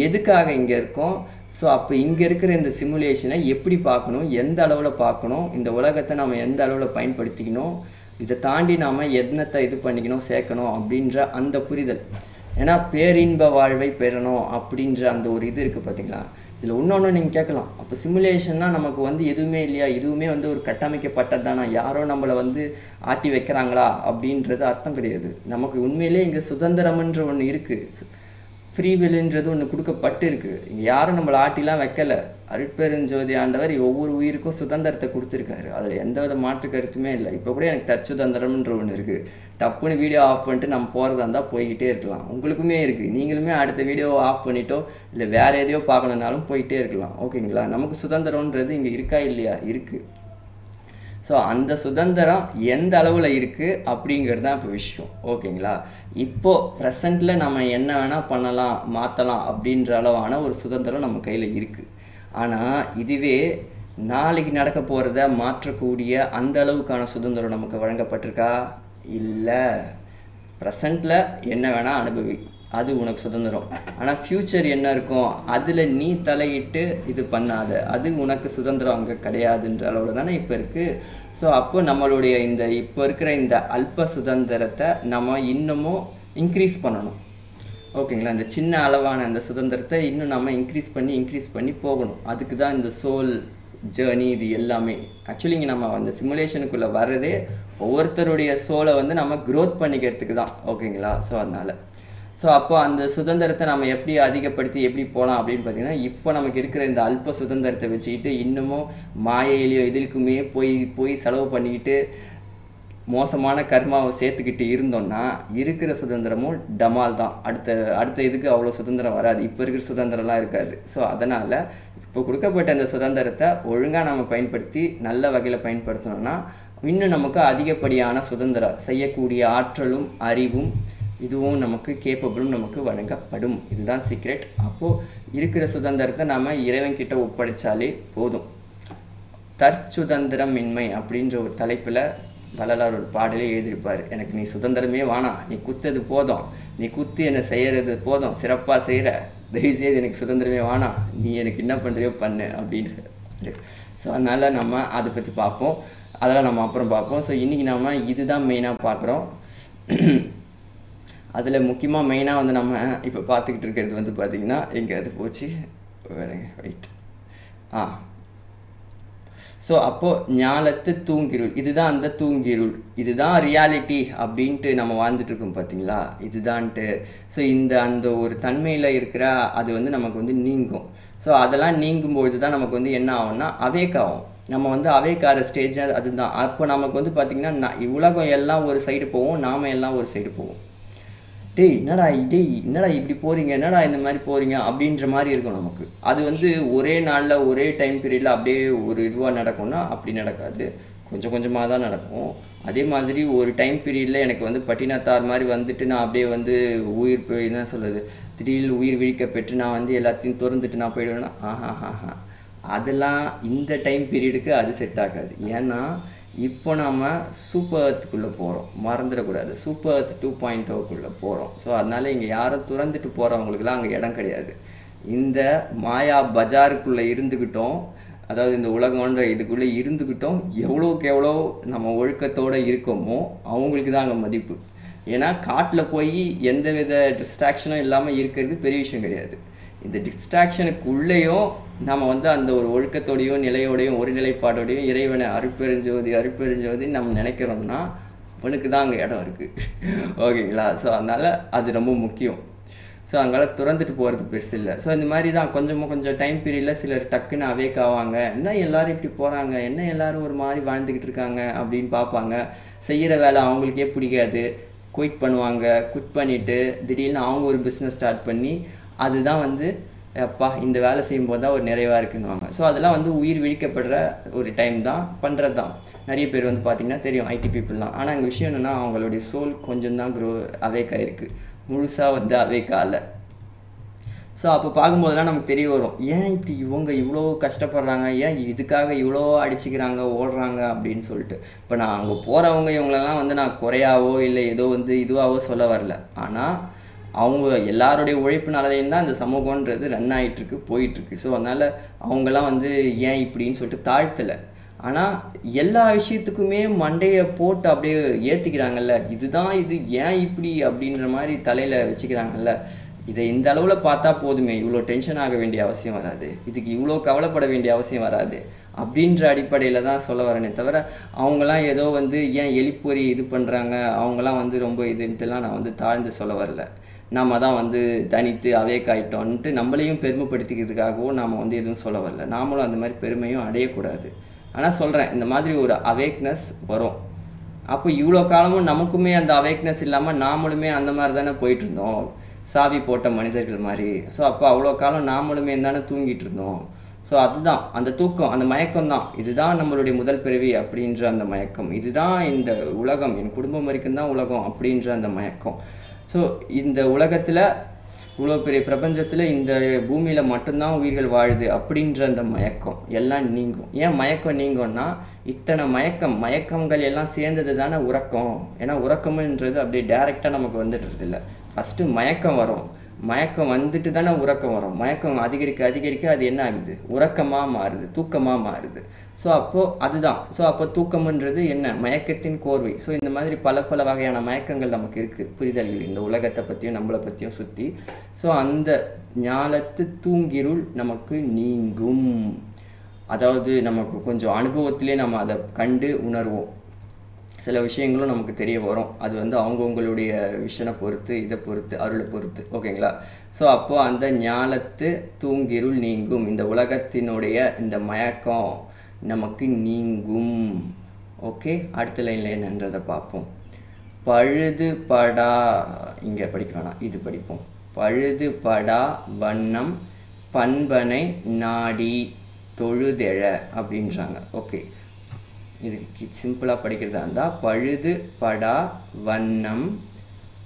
எதுக்காக இங்கே இருக்கோம், ஸோ அப்போ இங்கே இருக்கிற இந்த சிமுலேஷனை எப்படி பார்க்கணும், எந்த அளவில் பார்க்கணும், இந்த உலகத்தை நம்ம எந்த அளவில் பயன்படுத்திக்கணும், இதை தாண்டி நாம் என்னத்தை பண்ணிக்கணும் சேர்க்கணும் அப்படின்ற அந்த புரிதல். ஏன்னா பேரின்ப வாழ்வை பெறணும் அப்படின்ற அந்த ஒரு இருக்குது பார்த்தீங்களா? இதில் இன்னொன்று நீங்கள் கேட்கலாம், அப்போ சிமுலேஷன்னா நமக்கு வந்து எதுவுமே இல்லையா, இதுவுமே வந்து ஒரு கட்டமைக்கப்பட்டது தானே, யாரோ நம்மளை வந்து ஆட்டி வைக்கிறாங்களா அப்படின்றது அர்த்தம் கிடையாது. நமக்கு உண்மையிலே இங்கே சுதந்திரம்ன்ற ஒன்று இருக்குது, ஃப்ரீவில்ன்றது ஒன்று கொடுக்கப்பட்டு இருக்குது. இங்கே யாரும் நம்மளை ஆட்டிலாம் வைக்கலை. அருட்பெருஞ்சோதி ஆண்டவர் ஒவ்வொரு உயிருக்கும் சுதந்திரத்தை கொடுத்துருக்காரு, அதில் எந்த வித மாற்று கருத்துமே இல்லை. இப்போ கூட எனக்கு தற்சுதந்திரம்ன்ற ஒன்று இருக்குது. டப்புன்னு வீடியோ ஆஃப் பண்ணிட்டு நம்ம போகிறதா இருந்தால் போய்கிட்டே இருக்கலாம். உங்களுக்குமே இருக்குது, நீங்களுமே அடுத்த வீடியோவை ஆஃப் பண்ணிட்டோ இல்லை வேறு எதையோ பார்க்கணுன்னாலும் போயிட்டே இருக்கலாம், ஓகேங்களா? நமக்கு சுதந்திரம்ன்றது இங்கே இருக்கா இல்லையா? இருக்குது. ஸோ அந்த சுதந்திரம் எந்த அளவில் இருக்குது அப்படிங்கிறது தான் இப்போ விஷயம், ஓகேங்களா? இப்போது ப்ரெசண்ட்டில் நம்ம என்ன வேணால் பண்ணலாம், மாற்றலாம் அப்படின்ற அளவான ஒரு சுதந்திரம் நம்ம கையில் இருக்குது. ஆனால் இதுவே நாளைக்கு நடக்க போகிறத மாற்றக்கூடிய அந்த அளவுக்கான சுதந்திரம் நமக்கு வழங்கப்பட்டிருக்கா? இல்லை. ப்ரெசண்ட்டில் என்ன வேணால் அனுபவி, அது உனக்கு சுதந்திரம். ஆனால் ஃப்யூச்சர் என்ன இருக்கும், அதில் நீ தலையிட்டு இது பண்ணாத, அது உனக்கு சுதந்திரம் அங்கே கிடையாதுன்ற அளவில் தானே இப்போ இருக்குது. ஸோ அப்போ நம்மளுடைய இப்போ இருக்கிற இந்த அல்ப சுதந்திரத்தை நம்ம இன்னமும் இன்க்ரீஸ் பண்ணணும், ஓகேங்களா? இந்த சின்ன அளவான அந்த சுதந்திரத்தை இன்னும் நம்ம இன்க்ரீஸ் பண்ணி போகணும். அதுக்கு தான் இந்த சோல் ஜேர்னி இது எல்லாமே. ஆக்சுவலி இங்கே நம்ம அந்த சிமுலேஷனுக்குள்ளே வர்றதே ஒவ்வொருத்தருடைய சோலை வந்து நம்ம க்ரோத் பண்ணிக்கிறதுக்கு தான். ஓகேங்களா? ஸோ அதனால் அப்போ அந்த சுதந்திரத்தை நம்ம எப்படி அதிகப்படுத்தி எப்படி போகலாம் அப்படின்னு பார்த்தீங்கன்னா, இப்போ நமக்கு இருக்கிற இந்த அல்ப சுதந்திரத்தை வச்சுக்கிட்டு இன்னமும் மாயையிலையோ இதுக்குமே போய் செலவு பண்ணிக்கிட்டு மோசமான கர்மாவை சேர்த்துக்கிட்டு இருந்தோம்னா இருக்கிற சுதந்திரமும் டமால் தான். அடுத்த இதுக்கு அவ்வளோ சுதந்திரம் வராது. இப்போ இருக்கிற சுதந்திரம்லாம் இருக்காது. ஸோ அதனால் இப்போ கொடுக்கப்பட்ட அந்த சுதந்திரத்தை ஒழுங்காக நம்ம பயன்படுத்தி நல்ல வகையில் பயன்படுத்தணும்னா இன்னும் நமக்கு அதிகப்படியான சுதந்திரம் செய்யக்கூடிய ஆற்றலும் அறிவும் இதுவும் நமக்கு கேப்பபிளும் நமக்கு வழங்கப்படும். இதுதான் சீக்ரெட். அப்போது இருக்கிற சுதந்திரத்தை நம்ம இறைவன்கிட்ட ஒப்படைச்சாலே போதும். தற்சுதந்திரமின்மை அப்படின்ற ஒரு தலைப்பில் வள்ளலார் ஒரு பாடலே எழுதியிருப்பார். எனக்கு நீ சுதந்திரமே வேணாம், நீ குத்தது போதும், நீ குத்தி என்னை செய்கிறது போதும், சிறப்பாக செய்கிற, தயவுசெய்து எனக்கு சுதந்திரமே வேணாம், நீ எனக்கு என்ன பண்ணுறியோ பண்ணு அப்படின்ற. ஸோ அதனால் நம்ம அதை பற்றி பார்ப்போம். அதெல்லாம் நம்ம அப்புறம் பார்ப்போம். ஸோ இன்றைக்கி நம்ம இதுதான் மெயினாக பார்க்குறோம். அதில் முக்கியமாக மெயினாக வந்து நம்ம இப்போ பார்த்துக்கிட்டு இருக்கிறது வந்து பார்த்திங்கன்னா எங்கே அது போச்சு வேறங்க வெயிட் ஸோ அப்போது ஞாலத்து தூங்கிருள், இதுதான் அந்த தூங்கிருள், இதுதான் ரியாலிட்டி அப்படின்ட்டு நம்ம வாழ்ந்துட்டுருக்கோம் பார்த்தீங்களா, இதுதான்ட்டு. ஸோ அந்த ஒரு தன்மையில் இருக்கிற அது வந்து நமக்கு வந்து நீங்கும். ஸோ அதெல்லாம் நீங்கும்பொழுது தான் நமக்கு வந்து என்ன ஆகும்னா அவேக் ஆகும். நம்ம வந்து அவேக் ஆகிற ஸ்டேஜ் அதுதான். அப்போ நமக்கு வந்து பார்த்திங்கன்னா உலகம் எல்லாம் ஒரு சைடு போவோம், நாம் எல்லாம் ஒரு சைடு போவோம். என்னடா இப்படி போகிறீங்க, என்னடா இந்த மாதிரி போகிறீங்க அப்படின்ற மாதிரி இருக்கும் நமக்கு. அது வந்து ஒரே நாளில் ஒரே டைம் பீரியடில் அப்படியே ஒரு இதுவாக நடக்கும்னா அப்படி நடக்காது, கொஞ்சம் கொஞ்சமாக தான் நடக்கும். அதே மாதிரி ஒரு டைம் பீரியடில் எனக்கு வந்து பட்டினத்தார் மாதிரி வந்துட்டு நான் அப்படியே வந்து உயிர் என்ன சொல்கிறது, திடீர்னு உயிர் விழிக்க பெற்று நான் வந்து எல்லாத்தையும் திறந்துட்டு நான் போயிடுவேன்னா அதெல்லாம் இந்த டைம் பீரியடுக்கு அது செட் ஆகாது. ஏன்னா இப்போ நாம் சூப்பர் எர்த்துக்குள்ளே போகிறோம், மறந்துடக்கூடாது. சூப்பர் எர்த் 2.0க்குள்ளே போகிறோம். ஸோ அதனால் இங்கே யாரும் துறந்துட்டு போகிறவங்களுக்குலாம் அங்கே இடம் கிடையாது. இந்த மாயா பஜாருக்குள்ளே இருந்துக்கிட்டோம், அதாவது இந்த உலகன்ற இதுக்குள்ளே இருந்துக்கிட்டோம் எவ்வளோக்கு எவ்வளோ நம்ம ஒழுக்கத்தோடு இருக்கோமோ அவங்களுக்கு தான் அங்கே மதிப்பு. ஏன்னா காட்டில் போய் எந்த வித டிஸ்ட்ராக்ஷனும் இல்லாமல் இருக்கிறது பெரிய விஷயம் கிடையாது. இந்த டிஸ்ட்ராக்ஷனுக்குள்ளேயும் நம்ம வந்து அந்த ஒரு ஒழுக்கத்தோடையும் நிலையோடையும் ஒரு நிலைப்பாடோடையும் இறைவனை அருப்பெருஞ்சோதி நம்ம நினைக்கிறோம்னா அவனுக்கு தான் அங்கே இடம் இருக்குது. ஓகேங்களா? ஸோ அதனால் அது ரொம்ப முக்கியம். ஸோ அங்கே துறந்துட்டு போகிறது பெருசு இல்லை. ஸோ இந்த மாதிரி தான் கொஞ்சம் டைம் பீரியடில் சிலர் டக்குன்னு அவேக் ஆவாங்க. என்ன எல்லோரும் இப்படி போகிறாங்க, என்ன எல்லோரும் ஒரு மாதிரி வாழ்ந்துக்கிட்டு இருக்காங்க அப்படின்னு பார்ப்பாங்க. செய்கிற வேலை அவங்களுக்கே பிடிக்காது, குயிட் பண்ணுவாங்க. குவிட் பண்ணிவிட்டு திடீர்னு அவங்க ஒரு பிஸ்னஸ் ஸ்டார்ட் பண்ணி அதுதான் வந்து அப்பா இந்த வேலை செய்யும்போது தான் ஒரு நிறைவாக இருக்குன்னுவாங்க. ஸோ அதெல்லாம் வந்து உயிர் விழிக்கப்படுற ஒரு டைம் தான், பண்ணுறது தான். நிறைய பேர் வந்து பார்த்திங்கன்னா தெரியும் ஐடி பீப்புளெலாம். ஆனால் அங்கே விஷயம் என்னென்னா அவங்களுடைய சோல் கொஞ்சம் தான் அவேக் ஆகிருக்கு, முழுசாக வந்து அவேக் ஆகலை. ஸோ அப்போ பார்க்கும்போதெல்லாம் நமக்கு தெரிய வரும், ஏன் இப்படி இவங்க இவ்வளோ கஷ்டப்படுறாங்க, ஏன் இதுக்காக இவ்வளோ அடிச்சுக்கிறாங்க ஓடுறாங்க அப்படின்னு சொல்லிட்டு. இப்போ நான் அங்கே போகிறவங்க இவங்களெல்லாம் வந்து நான் குறையாவோ இல்லை ஏதோ வந்து இதுவாகவோ சொல்ல வரல. ஆனால் அவங்க எல்லாருடைய உழைப்புனாலையும் தான் அந்த சமூகன்றது ரன் ஆகிட்டுருக்கு, போயிட்டுருக்கு. ஸோ அதனால் அவங்கெல்லாம் வந்து ஏன் இப்படின்னு சொல்லிட்டு தாழ்த்தலை. ஆனால் எல்லா விஷயத்துக்குமே மண்டையை போட்டு அப்படியே ஏற்றிக்கிறாங்கல்ல, இதுதான் இது ஏன் இப்படி அப்படின்ற மாதிரி தலையில் வச்சுக்கிறாங்கல்ல. இதை இந்த அளவில் பார்த்தா போதுமே, இவ்வளோ டென்ஷன் ஆக வேண்டிய அவசியம் வராது, இதுக்கு இவ்வளோ கவலைப்பட வேண்டிய அவசியம் வராது அப்படின்ற அடிப்படையில் தான் சொல்ல வரேனே தவிர அவங்களாம் ஏதோ வந்து ஏன் எலிப்பொறி இது பண்ணுறாங்க, அவங்களாம் வந்து ரொம்ப இதுன்ட்டுலாம் நான் வந்து தாழ்ந்து சொல்ல வரல. நம்ம தான் வந்து தனித்து அவேக் ஆகிட்டோன்ட்டு நம்மளையும் பெருமைப்படுத்திக்கிறதுக்காகவும் நாம் வந்து எதுவும் சொல்ல வரல. நாமளும் அந்த மாதிரி பெருமையும் அடையக்கூடாது. ஆனால் சொல்கிறேன், இந்த மாதிரி ஒரு அவேக்னஸ் வரும். அப்போ இவ்வளோ காலமும் நமக்குமே அந்த அவேக்னஸ் இல்லாமல் நாமளுமே அந்த மாதிரி தானே போயிட்டுருந்தோம், சாவி போட்ட மனிதர்கள் மாதிரி. ஸோ அப்போ அவ்வளோ காலம் நாமளுமே தானே தூங்கிட்டு இருந்தோம். ஸோ அதுதான் அந்த தூக்கம், அந்த மயக்கம் தான். இதுதான் நம்மளுடைய முதல் பிறவி அப்படின்ற அந்த மயக்கம், இதுதான் இந்த உலகம், என் குடும்பம் வரைக்கும் தான் உலகம் அப்படின்ற அந்த மயக்கம். ஸோ இந்த உலகத்தில் இவ்வளோ பெரிய பிரபஞ்சத்தில் இந்த பூமியில் மட்டும்தான் உயிர்கள் வாழுது அப்படின்ற அந்த மயக்கம் எல்லாம் நீங்கும். ஏன் மயக்கம் நீங்கும்னா இத்தனை மயக்கங்கள் எல்லாம் சேர்ந்தது தானே உறக்கம். ஏன்னா உறக்கம்ன்றது அப்படியே டைரெக்டாக நமக்கு வந்துடுறது இல்லை. ஃபஸ்ட்டு மயக்கம் வரும், மயக்கம் வந்துட்டு தானே உறக்கம் வரும். மயக்கம் அதிகரிக்க அது என்ன ஆகுது, உறக்கமாக மாறுது, தூக்கமாக மாறுது. ஸோ அப்போது அதுதான். ஸோ அப்போ தூக்கம்ன்றது என்ன, மயக்கத்தின் கோர்வை. ஸோ இந்த மாதிரி பல வகையான மயக்கங்கள் நமக்கு இருக்குது, புரிதல்கள் இந்த உலகத்தை பற்றியும் நம்மளை பற்றியும் சுற்றி. ஸோ அந்த ஞாலத்து தூங்கிருள் நமக்கு நீங்கும். அதாவது நமக்கு கொஞ்சம் அனுபவத்திலே நம்ம அதை கண்டு உணர்வோம். சில விஷயங்களும் நமக்கு தெரிய வரும். அது வந்து அவங்கவுங்களுடைய விஷனை பொறுத்து, இதை பொறுத்து, அருளை பொறுத்து. ஓகேங்களா? ஸோ அப்போது அந்த ஞாலத்து தூங்கிருள் நீங்கும், இந்த உலகத்தினுடைய இந்த மயக்கம் நமக்கு நீங்கும். ஓகே, அடுத்த லைனில் என்னன்றதை பார்ப்போம். பழுது படா, இங்கே படிக்கிறோன்னா இது படிப்போம். பழுது படா வண்ணம் பண்பனை நாடி தொழுதெழ அப்படின்றாங்க. ஓகே, இதுக்கு சிம்பிளாக படிக்கிறதா இருந்தால் பழுது படா வண்ணம்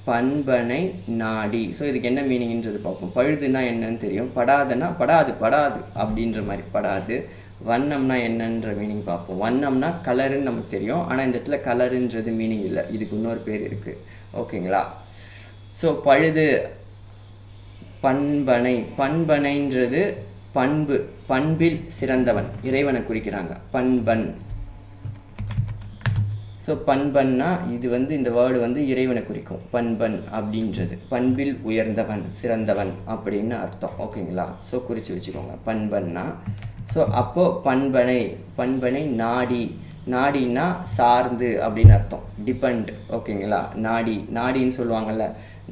பண்பனை நாடி. ஸோ இதுக்கு என்ன மீனிங்ன்றது பார்ப்போம். பழுதுன்னா என்னன்னு தெரியும், படாதுன்னா படாது படாது அப்படின்ற மாதிரி படாது. வண்ணம்னா என்னன்ற மீனிங் பார்ப்போம். வண்ணம்னா கலருன்னு நமக்கு தெரியும், ஆனால் இந்த இடத்துல கலருன்றது மீனிங் இல்லை, இதுக்கு இன்னொரு பேர் இருக்குது. ஓகேங்களா? ஸோ பழுது பண்பனை, பண்பனைன்றது பண்பு, பண்பில் சிறந்தவன், இறைவனை குறிக்கிறாங்க பண்பன். ஸோ பண்பன்னா இது வந்து இந்த வேர்டு வந்து இறைவனை குறிக்கும். பண்பன் அப்படின்றது பண்பில் உயர்ந்தவன், சிறந்தவன் அப்படின்னு அர்த்தம். ஓகேங்களா? ஸோ குறித்து வச்சுக்கோங்க பண்பன்னா. ஸோ அப்போது பண்பனை, பண்பனை நாடி, நாடின்னா சார்ந்து அப்படின்னு அர்த்தம், டிபெண்ட். ஓகேங்களா? நாடி, நாடின்னு சொல்லுவாங்கள்ல,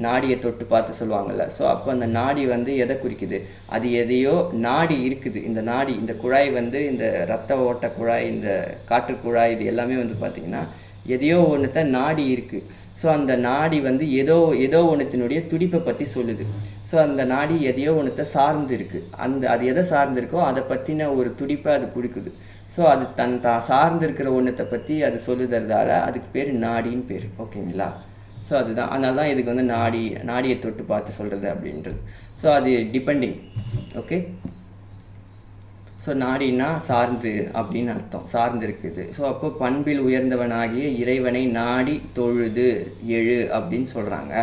நாடியை தொட்டு பார்த்து சொல்லுவாங்கள்ல. ஸோ அப்போ அந்த நாடி வந்து எதை குறிக்குது, அது எதையோ நாடி இருக்குது. இந்த நாடி, இந்த குழாய் வந்து இந்த இரத்த ஓட்ட குழாய், இந்த காற்று குழாய், இது எல்லாமே வந்து பார்த்திங்கன்னா எதையோ ஒன்றுத்த நாடி இருக்குது. ஸோ அந்த நாடி வந்து ஏதோ ஒன்றுத்தினுடைய துடிப்பை பற்றி சொல்லுது. ஸோ அந்த நாடி எதையோ ஒன்றுத்த சார்ந்து இருக்குது. அது எதை சார்ந்து இருக்கோ அதை பற்றின ஒரு துடிப்பை அது கொடுக்குது. ஸோ அது தான் சார்ந்து இருக்கிற ஒன்றத்தை பற்றி அது சொல்லுறதால அதுக்கு பேர் நாடின்னு பேர். ஓகேங்களா? ஸோ அதுதான், அதனால தான் இதுக்கு வந்து நாடியை தொட்டு பார்த்து சொல்கிறது அப்படின்றது. ஸோ அது டிபெண்டிங். ஓகே, ஸோ நாடினா சார்ந்து அப்படின்னு அர்த்தம், சார்ந்து இருக்குது. ஸோ அப்போ பண்பில் உயர்ந்தவனாகிய இறைவனை நாடி தொழுது எழு அப்படின்னு சொல்கிறாங்க.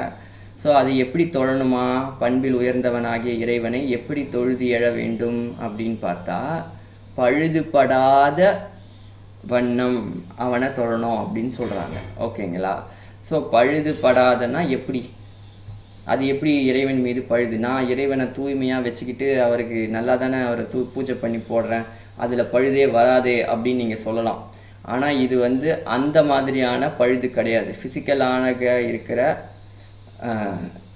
ஸோ அது எப்படி தொழணுமா, பண்பில் உயர்ந்தவனாகிய இறைவனை எப்படி தொழுது எழ வேண்டும் அப்படின்னு பார்த்தா, பழுதுபடாத வண்ணம் அவனை தொழணும் அப்படின்னு சொல்கிறாங்க. ஓகேங்களா? ஸோ பழுதுபடாதன்னா எப்படி, அது எப்படி இறைவன் மீது பழுது? நான் இறைவனை தூய்மையாக வச்சுக்கிட்டு அவருக்கு நல்லா தானே அவரை பூஜை பண்ணி போடுறேன், அதில் பழுதே வராதே அப்படின்னு நீங்கள் சொல்லலாம். ஆனால் இது வந்து அந்த மாதிரியான பழுது கிடையாது, ஃபிசிக்கலாக இருக்கிற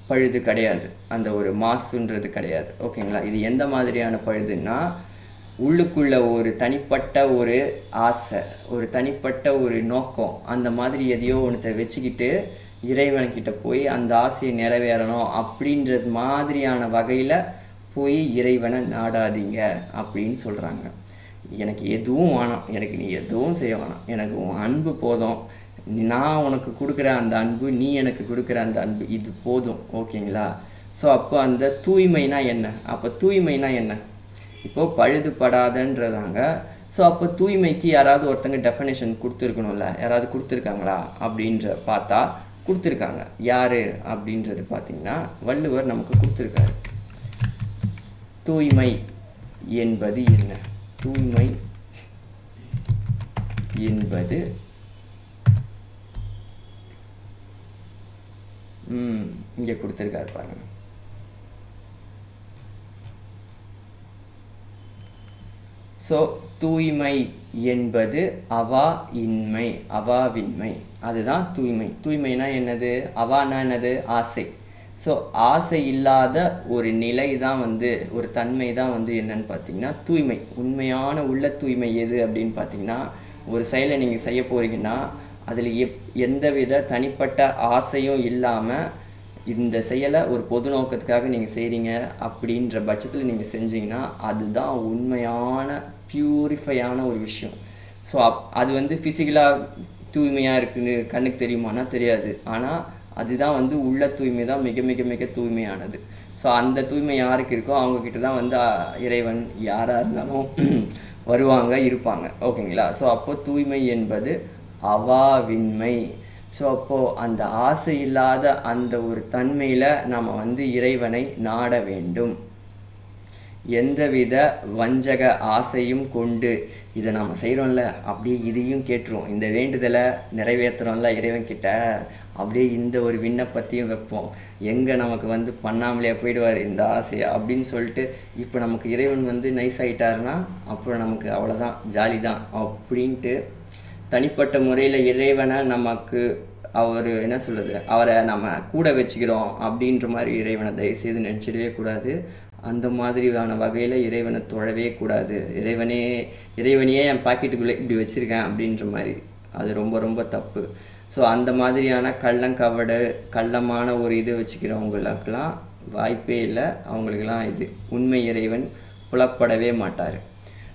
பழுது கிடையாது, அந்த ஒரு மாசுன்றது கிடையாது. ஓகேங்களா? இது எந்த மாதிரியான பழுதுன்னா, உள்ளுக்குள்ள ஒரு தனிப்பட்ட ஒரு ஆசை, ஒரு தனிப்பட்ட ஒரு நோக்கம், அந்த மாதிரி எதையோ ஒன்றத்தை வச்சுக்கிட்டு இறைவன்கிட்ட போய் அந்த ஆசையை நிறைவேறணும் அப்படின்றது மாதிரியான வகையில் போய் இறைவனை நாடாதீங்க அப்படின்னு சொல்கிறாங்க. எனக்கு எதுவும் வேணாம், எனக்கு நீ எதுவும் செய்ய வேணாம், எனக்கு உன் அன்பு போதும், நான் உனக்கு கொடுக்குற அந்த அன்பு, நீ எனக்கு கொடுக்குற அந்த அன்பு, இது போதும். ஓகேங்களா? ஸோ அப்போ அந்த தூய்மைனா என்ன, அப்போ தூய்மைனா என்ன, இப்போது பழுதுபடாதன்றதாங்க. ஸோ அப்போ தூய்மைக்கு யாராவது ஒருத்தங்க டெஃபினேஷன் கொடுத்துருக்கணும்ல, யாராவது கொடுத்துருக்காங்களா அப்படின்ற பார்த்தா கொடுத்துருக்காங்க. யார் அப்படின்றது பார்த்திங்கன்னா வள்ளுவர் நமக்கு கொடுத்துருக்காரு. தூய்மை என்பது என்ன, தூய்மை என்பது இங்கே கொடுத்துருக்காரு பாருங்க. ஸோ தூய்மை என்பது அவா இன்மை, அவாவின்மை, அதுதான் தூய்மை. தூய்மைனா என்னது, அவானா என்னது, ஆசை. ஸோ ஆசை இல்லாத ஒரு நிலை தான் வந்து, ஒரு தன்மை தான் வந்து என்னன்னு பார்த்தீங்கன்னா தூய்மை. உண்மையான உள்ள தூய்மை எது அப்படின்னு பார்த்தீங்கன்னா, ஒரு செயலை நீங்கள் செய்ய போகிறீங்கன்னா அதில் எந்தவித தனிப்பட்ட ஆசையும் இல்லாமல் இந்த செயலை ஒரு பொது நோக்கத்துக்காக நீங்கள் செய்கிறீங்க அப்படின்ற பட்சத்தில் நீங்கள் செஞ்சீங்கன்னா அதுதான் உண்மையான பியூரிஃபையான ஒரு விஷயம். ஸோ அது வந்து ஃபிசிக்கலாக தூய்மையாக இருக்குன்னு கண்ணுக்கு தெரியுமானா தெரியாது, ஆனால் அதுதான் வந்து உள்ள தூய்மை தான் மிக மிக மிக தூய்மையானது. ஸோ அந்த தூய்மை யாருக்கு இருக்கோ அவங்கக்கிட்ட தான் வந்து இறைவன் யாராக இருந்தாலும் வருவாங்க, இருப்பாங்க. ஓகேங்களா? ஸோ அப்போ தூய்மை என்பது அவாவின்மை. ஸோ அப்போது அந்த ஆசை இல்லாத அந்த ஒரு தன்மையில் நாம் வந்து இறைவனை நாட வேண்டும். எந்தவித வஞ்சக ஆசையும் கொண்டு. இதை நாம் செய்கிறோம்ல, அப்படியே இதையும் கேட்டுருவோம். இந்த வேண்டுதலை நிறைவேற்றுறோம்ல இறைவன்கிட்ட, அப்படியே இந்த ஒரு விண்ணப்பத்தையும் வைப்போம். எங்கே நமக்கு வந்து பண்ணாமலே போயிடுவார் இந்த ஆசையை அப்படின்னு சொல்லிட்டு, இப்போ நமக்கு இறைவன் வந்து நைஸ் ஆகிட்டாருன்னா அப்புறம் நமக்கு அவ்வளோதான், ஜாலி தான் அப்படின்ட்டு தனிப்பட்ட முறையில் இறைவனை நமக்கு அவர் என்ன சொல்கிறது, அவரை நம்ம கூட வச்சுக்கிறோம் அப்படின்ற மாதிரி இறைவனை தயவுசெய்து நினச்சிடவே கூடாது. அந்த மாதிரியான வகையில் இறைவனை தொழவே கூடாது. இறைவனையே என் பாக்கெட்டுக்குள்ளே இப்படி வச்சுருக்கேன் அப்படின்ற மாதிரி, அது ரொம்ப ரொம்ப தப்பு. ஸோ அந்த மாதிரியான கள்ளமான ஒரு இது வச்சுக்கிறவங்களுக்கெல்லாம் வாய்ப்பே இல்லை. அவங்களுக்கெல்லாம் இது உண்மை இறைவன் புலப்படவே மாட்டார்.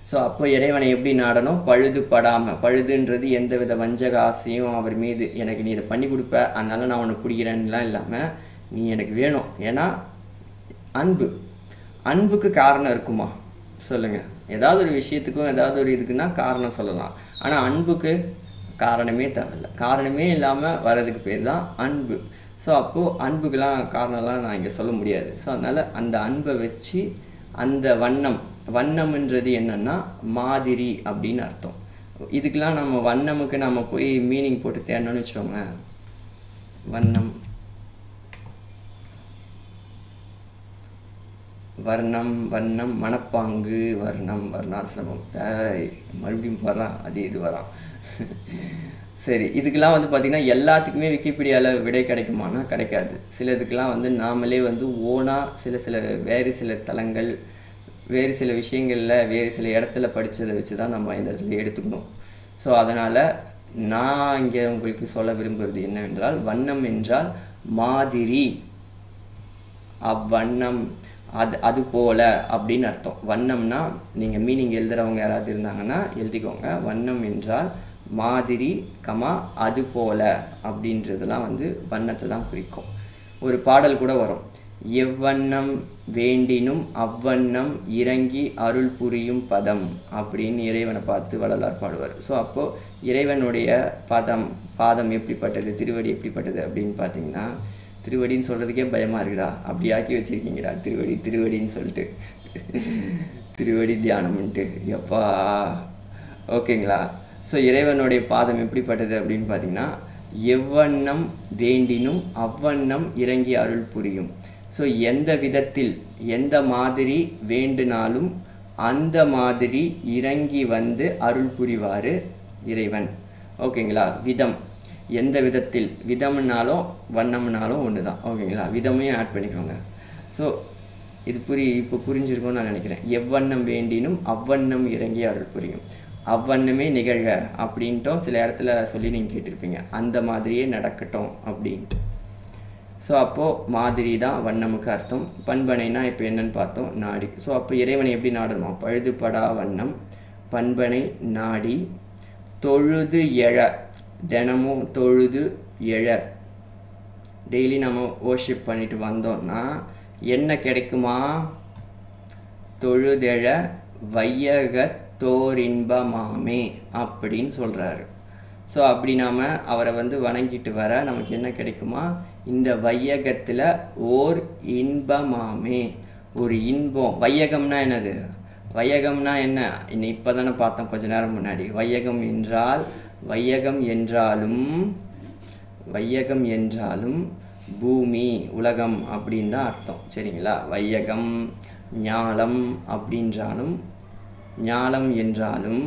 ஸோ அப்போ இறைவனை எப்படி நாடணும்? பழுதுபடாமல், பழுதுன்றது எந்த வித வஞ்சக ஆசையும் அவர் மீது, எனக்கு நீ இதை பண்ணி கொடுப்ப அதனால நான் உன்னை பிடிக்கிறேன்லாம் இல்லாமல், நீ எனக்கு வேணும். ஏன்னா அன்புக்கு காரணம் இருக்குமா சொல்லுங்கள்? ஏதாவது ஒரு விஷயத்துக்கும் ஏதாவது ஒரு இதுக்குன்னா காரணம் சொல்லலாம். ஆனால் அன்புக்கு காரணமே தேவையில்லை. காரணமே இல்லாமல் வர்றதுக்கு பேர் தான் அன்பு. ஸோ அப்போது அன்புக்கெலாம் காரணம்லாம் நான் இங்கே சொல்ல முடியாது. ஸோ அதனால் அந்த அன்பை வச்சு அந்த வண்ணம்ன்றது என்னென்னா மாதிரி அப்படின்னு அர்த்தம். இதுக்கெலாம் நம்ம வண்ணமுக்கு நம்ம போய் மீனிங் போட்டு தேடணும்னு வச்சோங்க. வர்ணம் மனப்பாங்கு, வர்ணாசிரமம், மறுபடியும் வரான் அது இது வரான். சரி, இதுக்கெல்லாம் வந்து பார்த்திங்கன்னா எல்லாத்துக்குமே விக்கிபீடியாவில் விடை கிடைக்குமானா கிடைக்காது. சிலதுக்கெல்லாம் வந்து நாமளே வந்து ஓனாக வேறு சில தலங்கள், வேறு சில விஷயங்களில், வேறு சில இடத்துல படித்ததை வச்சு தான் நம்ம இந்த இடத்துல எடுத்துக்கணும். ஸோ அதனால் நான் இங்கே உங்களுக்கு சொல்ல விரும்புகிறது என்னவென்றால், வண்ணம் என்றால் மாதிரி, அவ்வண்ணம், அது போல அப்படின்னு அர்த்தம். வண்ணம்னா நீங்கள் மீனிங் எழுதுகிறவங்க யாராவது இருந்தாங்கன்னா எழுதிக்கோங்க. வண்ணம் என்றால் மாதிரி, அது போல அப்படின்றதெல்லாம் வந்து வண்ணத்தை தான் குறிக்கும். ஒரு பாடல் கூட வரும், எவ்வண்ணம் வேண்டினும் அவ்வண்ணம் இறங்கி அருள் புரியும் பதம் அப்படின்னு இறைவனை பார்த்து வள்ளலார் பாடுவார். ஸோ அப்போது இறைவனுடைய பாதம் எப்படிப்பட்டது, திருவடி எப்படிப்பட்டது அப்படின்னு பார்த்தீங்கன்னா, திருவடின்னு சொல்கிறதுக்கே பயமாக இருக்குடா, அப்படி ஆக்கி வச்சுருக்கீங்கடா திருவடின்னு சொல்லிட்டு, திருவடி தியானம்ன்ட்டு எப்பா, ஓகேங்களா? ஸோ இறைவனுடைய பாதம் எப்படிப்பட்டது அப்படின்னு பார்த்தீங்கன்னா, எவ்வண்ணம் வேண்டினும் அவ்வண்ணம் இறங்கி அருள் புரியும். ஸோ எந்த விதத்தில் எந்த மாதிரி வேண்டுனாலும் அந்த மாதிரி இறங்கி வந்து அருள் புரிவார் இறைவன். ஓகேங்களா? விதம், எந்த விதத்தில், விதம்னாலும் வண்ணம்னாலும் ஒன்று தான். ஓகேங்களா? விதமையும் ஆட் பண்ணிக்கோங்க. ஸோ இது இப்போ புரிஞ்சிருக்கும்னு நான் நினைக்கிறேன். எவ்வண்ணம் வேண்டினும் அவ்வண்ணம் இறங்கி அருள் புரியும். அவ்வண்ணமே நிகழ்க அப்படின்ட்டும் சில இடத்துல சொல்லி நீங்கள் கேட்டிருப்பீங்க, அந்த மாதிரியே நடக்கட்டும் அப்படின்ட்டு. ஸோ அப்போது மாதிரி தான் வண்ணமுக்கு அர்த்தம். பண்பனைனா இப்போ என்னன்னு பார்த்தோம், நாடி. ஸோ அப்போ இறைவனை எப்படி நாடணும்? பழுதுபடா வண்ணம் பண்பனை நாடி தொழுது எழ, தினமும் தொழுது எழ, டெய்லி நம்ம வர்ஷிப் பண்ணிட்டு வந்தோம்னா என்ன கிடைக்குமா? தொழுதெழ வையகத்தோரின்பமாமே அப்படின்னு சொல்கிறாரு. ஸோ அப்படி நாம் அவரை வந்து வணங்கிட்டு வர நமக்கு என்ன கிடைக்குமா? இந்த வையகத்தில் ஓர் இன்பமாமே, ஒரு இன்பம். வையகம்னா என்னது? வையகம்னா என்ன? இன்னும் இப்போ தானே பார்த்தோம் கொஞ்ச நேரம் முன்னாடி. வையகம் என்றாலும் பூமி, உலகம் அப்படின்னு தான் அர்த்தம். சரிங்களா? வையகம், ஞாலம் அப்படின்றாலும், ஞாலம் என்றாலும்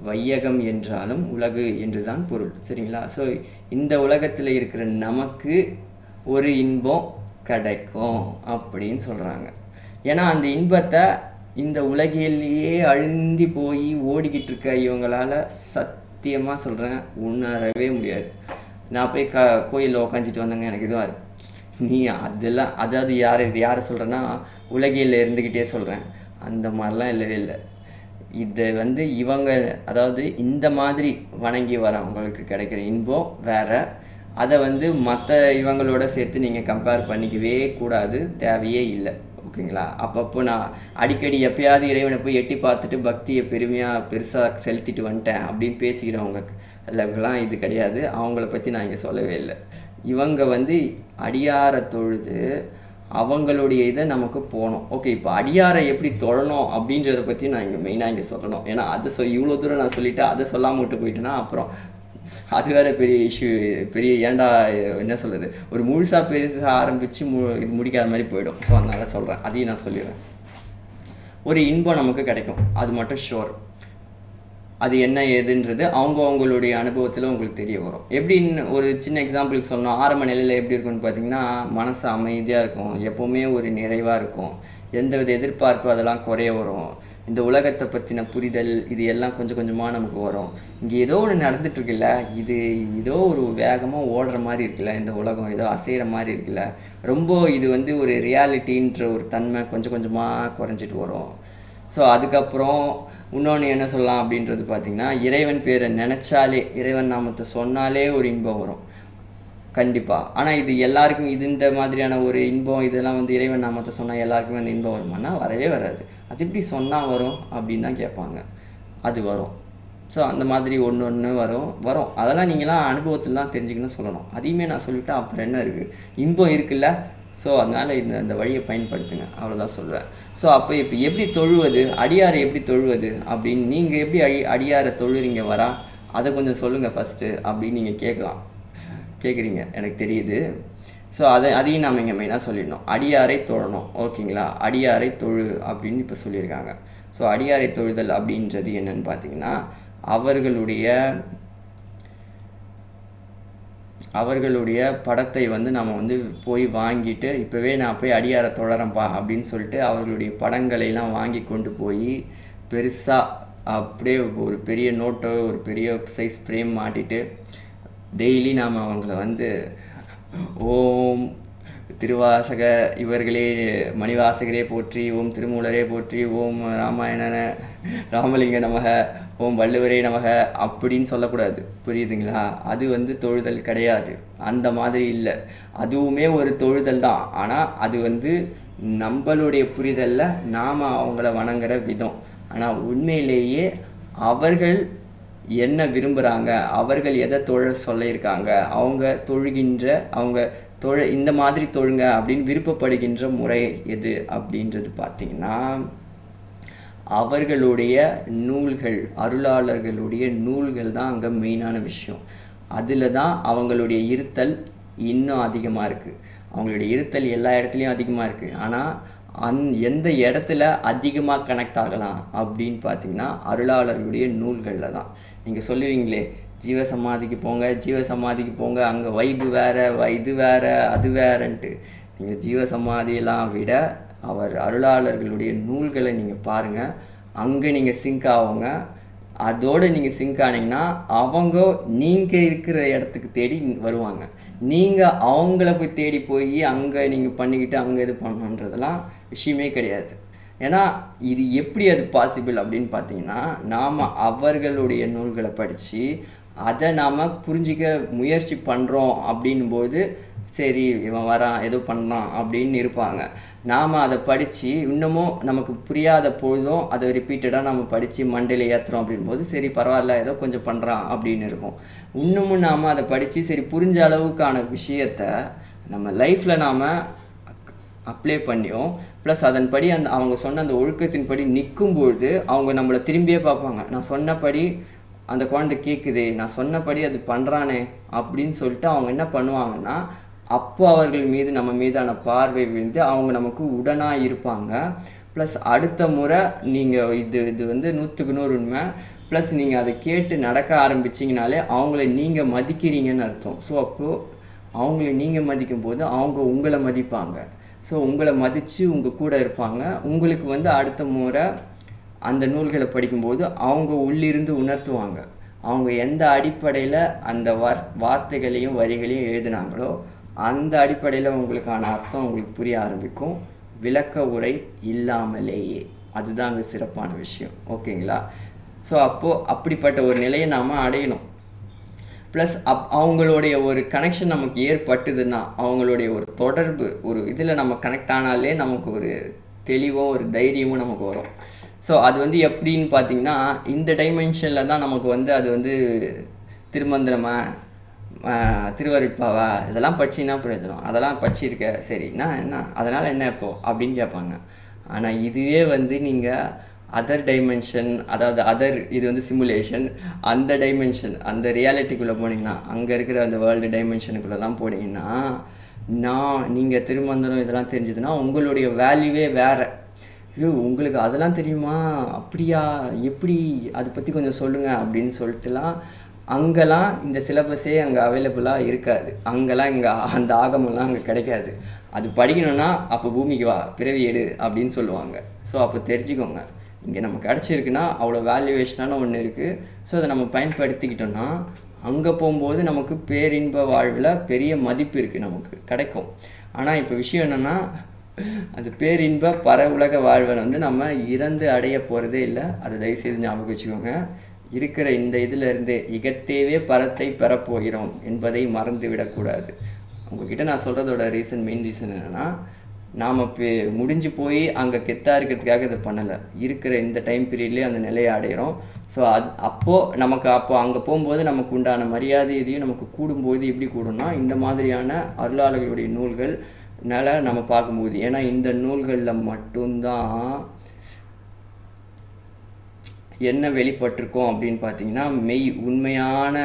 வையகம் என்றாலும் உலகு என்று தான் பொருள். சரிங்களா? ஸோ இந்த உலகத்தில் இருக்கிற நமக்கு ஒரு இன்பம் கிடைக்கும் அப்படின்னு சொல்கிறாங்க. ஏன்னா அந்த இன்பத்தை இந்த உலகிலேயே அழுந்தி போய் ஓடிக்கிட்டு இருக்க இவங்களால் சத்தியமாக சொல்கிறேன் உணரவே முடியாது. நான் போய் கோயிலில் உக்காஞ்சிட்டு வந்தேங்க, எனக்கு இதுவாக இருக்கு. நீ அதெல்லாம், அதாவது யாரை சொல்கிறேன்னா உலகில் இருந்துக்கிட்டே சொல்கிறேன், அந்த மாதிரிலாம் இல்லவே இல்லை. இதை வந்து இவங்க, அதாவது இந்த மாதிரி வணங்கி வரவங்களுக்கு கிடைக்கிற இன்பம் வேறு. அதை வந்து மற்ற இவங்களோட சேர்த்து நீங்கள் கம்பேர் பண்ணிக்கவே கூடாது, தேவையே இல்லை. ஓகேங்களா? அப்பப்போ நான் அடிக்கடி எப்பயாவது இறைவனை போய் எட்டி பார்த்துட்டு பக்தியை பெருசாக செலுத்திட்டு வந்துட்டேன் அப்படின்னு பேசிக்கிறவங்க லெவலாம் இது கிடையாது. அவங்கள பற்றி நான் இங்கே சொல்லவே இல்லை. இவங்க வந்து அடியாரை தொழுது அவங்களுடைய இதை நமக்கு போகணும். ஓகே, இப்போ அடியாரை எப்படி தொழணும் அப்படின்றத பற்றி நான் இங்கே மெயினாக இங்கே சொல்லணும். ஏன்னா அதை இவ்வளோ தூரம் நான் சொல்லிவிட்டு அதை சொல்லாமல் விட்டு போயிட்டேன்னா அப்புறம் அது வேறு பெரிய இஷ்யூ, பெரிய ஏண்டா என்ன சொல்கிறது, ஒரு முழுசாக பெருசாக ஆரம்பித்து இது முடிக்காத மாதிரி போயிடும். ஸோ அதனால் சொல்கிறேன், அதையும் நான் சொல்லிடுறேன். ஒரு இன்பம் நமக்கு கிடைக்கும், அது மட்டும் ஷோர். அது என்ன ஏதுன்றது அவங்களுடைய அனுபவத்தில் உங்களுக்கு தெரிய வரும். எப்படின்னு ஒரு சின்ன எக்ஸாம்பிளுக்கு சொன்னோம். ஆரம்ப நிலையில் எப்படி இருக்குன்னு பார்த்தீங்கன்னா, மனசு அமைதியாக இருக்கும், எப்போவுமே ஒரு நிறைவாக இருக்கும், எந்தவித எதிர்பார்ப்பு அதெல்லாம் குறைய வரும். இந்த உலகத்தை பற்றின புரிதல் இது எல்லாம் கொஞ்சம் கொஞ்சமாக நமக்கு வரும். இங்கே ஏதோ ஒன்று நடந்துகிட்ருக்குல்ல, இது ஏதோ ஒரு வேகமாக ஓடுற மாதிரி இருக்குல்ல, இந்த உலகம் ஏதோ அசைகிற மாதிரி இருக்குல்ல, ரொம்ப இது வந்து ஒரு ரியாலிட்டின்ற ஒரு தன்மை கொஞ்சம் கொஞ்சமாக குறைஞ்சிட்டு வரும். ஸோ அதுக்கப்புறம் இன்னொன்று என்ன சொல்லலாம் அப்படின்றது பார்த்திங்கன்னா, இறைவன் பேரை நினச்சாலே, இறைவன் நாமத்தை சொன்னாலே ஒரு இன்பம் வரும் கண்டிப்பாக. ஆனால் இது எல்லாருக்கும் இது இந்த மாதிரியான ஒரு இன்பம் இதெல்லாம் வந்து இறைவன் நாமத்தை சொன்னால் எல்லாருக்குமே அந்த இன்பம் வருமானா வரவே வராது. அது எப்படி சொன்னால் வரும் அப்படின்னு தான் கேட்பாங்க. அது வரும். ஸோ அந்த மாதிரி ஒன்று வரும். அதெல்லாம் நீங்களாம் அனுபவத்தில் தான் தெரிஞ்சுக்கணும்னு சொல்லணும். அதையுமே நான் சொல்லிவிட்டேன், அப்புறம் என்ன இருக்குது, இன்பம் இருக்குல்ல. ஸோ அதனால் இந்த வழியை பயன்படுத்துங்க, அவ்வளோதான் சொல்லுவேன். ஸோ அப்போ இப்போ எப்படி தொழுவது, அடியாரை எப்படி தொழுவது அப்படின்னு நீங்கள் எப்படி அடியாரை தொழுறீங்க வரா, அதை கொஞ்சம் சொல்லுங்கள் ஃபஸ்ட்டு அப்படின்னு நீங்கள் கேட்குறீங்க, எனக்கு தெரியுது. ஸோ அதையும் நாம் இங்கே மெயினாக சொல்லிடணும். அடியாரை தொழணும், ஓகேங்களா. அடியாரை தொழு அப்படின்னு இப்போ சொல்லியிருக்காங்க. ஸோ அடியாரை தொழுதல் அப்படின்றது என்னன்னு பார்த்தீங்கன்னா, அவர்களுடைய படத்தை வந்து நம்ம வந்து போய் வாங்கிட்டு, இப்போவே நான் போய் அடியாரை தொழறேன்ப்பா அப்படின்னு சொல்லிட்டு அவர்களுடைய படங்களையெல்லாம் வாங்கி கொண்டு போய் பெருசாக அப்படியே ஒரு பெரிய நோட்டோ ஒரு பெரிய சைஸ் ஃப்ரேம் மாட்டிட்டு டெய்லி நாம் அவங்கள வந்து ஓம் திருவாசக இவர்களே மணிவாசகரே போற்றி, ஓம் திருமூலரே போற்றி, ஓம் ராமலிங்க நமக, ஓம் வள்ளுவரே நமக அப்படின்னு சொல்லக்கூடாது, புரியுதுங்களா. அது வந்து தொழுதல் கிடையாது, அந்த மாதிரி இல்லை. அதுவுமே ஒரு தொழுதல் தான், ஆனால் அது வந்து நம்மளுடைய புரிதலில் நாம் அவங்கள வணங்குற விதம். ஆனால் உண்மையிலேயே அவர்கள் என்ன விரும்புகிறாங்க, அவர்கள் எதை தொழ சொல்லியிருக்காங்க, அவங்க இந்த மாதிரி தொழுங்க அப்படின்னு விருப்பப்படுகின்ற முறை எது அப்படின்றது பார்த்திங்கன்னா, அவர்களுடைய நூல்கள், அருளாளர்களுடைய நூல்கள் தான் அங்கே மெயினான விஷயம். அதில் தான் அவங்களுடைய இருத்தல் இன்னும் அதிகமாக இருக்குது. அவங்களுடைய இருத்தல் எல்லா இடத்துலையும் அதிகமாக இருக்குது. ஆனால் எந்த இடத்துல அதிகமாக கனெக்ட் ஆகலாம் அப்படின்னு பார்த்திங்கன்னா, அருளாளர்களுடைய நூல்களில் தான். நீங்கள் சொல்லுவீங்களே ஜீவசமாதிக்கு போங்க, அங்கே வைப்பு வேறு, இது வேறு, அது வேறன்ட்டு. நீங்கள் ஜீவசமாதியெல்லாம் விட அருளாளர்களுடைய நூல்களை நீங்கள் பாருங்கள், அங்கே நீங்கள் சிங்க் ஆகுங்க. அதோடு நீங்கள் சிங்க் ஆனீங்கன்னா அவங்க நீங்கள் இருக்கிற இடத்துக்கு தேடி வருவாங்க. நீங்கள் அவங்கள போய் தேடி போய் அங்கே நீங்கள் பண்ணிக்கிட்டு அங்கே இது பண்ணணுன்றதெல்லாம் விஷயமே கிடையாது. ஏன்னா இது எப்படி அது பாசிபிள் அப்படின்னு பார்த்தீங்கன்னா, நாம் அவர்களுடைய நூல்களை படித்து அதை நாம் புரிஞ்சிக்க முயற்சி பண்ணுறோம் அப்படின்போது, சரி இவன் வரான் ஏதோ பண்ணலாம் அப்படின்னு இருப்பாங்க. நாம் அதை படித்து இன்னமும் நமக்கு புரியாத பொழுதும் அதை ரிப்பீட்டடாக நம்ம படித்து மண்டையில் ஏற்றுறோம் அப்படின்போது, சரி பரவாயில்ல ஏதோ கொஞ்சம் பண்ணுறான் அப்படின்னு இருக்கும். இன்னமும் நாம் அதை படித்து சரி புரிஞ்ச அளவுக்கான விஷயத்தை நம்ம லைஃப்பில் நாம் அப்ளை பண்ணியும் ப்ளஸ் அதன்படி அவங்க சொன்ன அந்த ஒழுக்கத்தின்படி நிற்கும்பொழுது அவங்க நம்மளை திரும்பியே பார்ப்பாங்க. நான் சொன்னபடி அந்த குழந்தை கேட்குது, நான் சொன்னபடி அது பண்ணுறானே அப்படின்னு சொல்லிட்டு அவங்க என்ன பண்ணுவாங்கன்னா, அப்போ அவர்கள் மீது நம்ம மீதான பார்வை விழுந்து அவங்க நமக்கு உடனாக இருப்பாங்க. ப்ளஸ் அடுத்த முறை நீங்கள் இது வந்து 100க்கு 100 உண்மை. ப்ளஸ் நீங்கள் அதை கேட்டு நடக்க ஆரம்பிச்சிங்கனாலே அவங்கள நீங்கள் மதிக்கிறீங்கன்னு அர்த்தம். ஸோ அப்போது அவங்கள நீங்கள் மதிக்கும் போது அவங்க உங்களை மதிப்பாங்க. ஸோ உங்களை மதித்து உங்கள் கூட இருப்பாங்க. உங்களுக்கு வந்து அடுத்த முறை அந்த நூல்களை படிக்கும்போது அவங்க உள்ளிருந்து உணர்த்துவாங்க. அவங்க எந்த அடிப்படையில் அந்த வார்த்தைகளையும் வரிகளையும் எழுதினாங்களோ அந்த அடிப்படையில் உங்களுக்கான அர்த்தம் உங்களுக்கு புரிய ஆரம்பிக்கும், விளக்க உரை இல்லாமலேயே. அதுதான் அங்கே சிறப்பான விஷயம், ஓகேங்களா. ஸோ அப்போது அப்படிப்பட்ட ஒரு நிலையை நாம் அடையணும். ப்ளஸ் அவங்களுடைய ஒரு கனெக்ஷன் நமக்கு ஏற்பட்டுதுன்னா, அவங்களுடைய ஒரு தொடர்பு ஒரு இதில் நம்ம கனெக்ட் ஆனாலே நமக்கு ஒரு தெளிவும் ஒரு தைரியமும் நமக்கு வரும். ஸோ அது வந்து எப்படின்னு பார்த்தீங்கன்னா, இந்த டைமென்ஷனில் தான் நமக்கு வந்து அது வந்து திருமந்திரமாக திருவருட்பாவா இதெல்லாம் படிச்சின்னா பிரயோஜனம், அதெல்லாம் படிச்சிருக்க சரிண்ணா என்ன அதனால் என்ன இப்போது அப்படின்னு கேட்பாங்க. ஆனால் இதுவே வந்து நீங்கள் அதர் டைமென்ஷன், அதாவது இது வந்து சிமுலேஷன், அந்த டைமென்ஷன் அந்த ரியாலிட்டிக்குள்ளே போனீங்கன்னா, அங்கே இருக்கிற அந்த வேர்ல்டு டைமென்ஷனுக்குள்ளெல்லாம் போனீங்கன்னா, நீங்கள் திருமந்திரம் இதெல்லாம் தெரிஞ்சதுன்னா உங்களுடைய வேல்யூவே வேறு. ஐயோ உங்களுக்கு அதெல்லாம் தெரியுமா, அப்படியா, எப்படி, அதை பற்றி கொஞ்சம் சொல்லுங்கள் அப்படின்னு சொல்லிட்டுலாம் அங்கெல்லாம் இந்த சிலபஸே அங்கே அவைலபிளாக இருக்காது. அங்கெல்லாம் இங்கே அந்த ஆகமெல்லாம் அங்கே கிடைக்காது. அது படிக்கணுன்னா அப்போ பூமிக்கு வா, பிறவி எடு அப்படின்னு சொல்லுவாங்க. ஸோ அப்போ தெரிஞ்சுக்கோங்க, இங்கே நம்ம கிடச்சிருக்குன்னா அவ்வளோ வேல்யூவேஷனான ஒன்று இருக்குது. ஸோ அதை நம்ம பயன்படுத்திக்கிட்டோன்னா அங்கே போகும்போது நமக்கு பேரின்ப வாழ்வில் பெரிய மதிப்பு இருக்குது, நமக்கு கிடைக்கும். ஆனால் இப்போ விஷயம் என்னென்னா, அது பேரின்ப உலக வாழ்வை வந்து நம்ம இறந்து அடைய போகிறதே இல்லை. அதை தயவுசெய்து ஞாபகம் வச்சுக்கோங்க. இருக்கிற இந்த இதிலிருந்தே இகத்தேவே பரத்தை பெறப்போகிறோம் என்பதை மறந்து விடக்கூடாது. உங்ககிட்ட நான் சொல்கிறதோட மெயின் ரீசன் என்னென்னா, நாம் இப்போ முடிஞ்சு போய் அங்கே கெத்தாக இருக்கிறதுக்காக இதை பண்ணலை. இருக்கிற இந்த டைம் பீரியட்லேயே அந்த நிலையை அடைகிறோம். ஸோ அப்போது அங்கே போகும்போது நமக்கு உண்டான மரியாதை இதையும் நமக்கு கூடும்போது எப்படி கூடும்னா, இந்த மாதிரியான அருளாளர்களுடைய நூல்கள்னால நம்ம பார்க்கும்போது, ஏன்னா இந்த நூல்களில் மட்டும்தான் என்ன வெளிப்பட்டிருக்கோம் அப்படின்னு பார்த்தீங்கன்னா, உண்மையான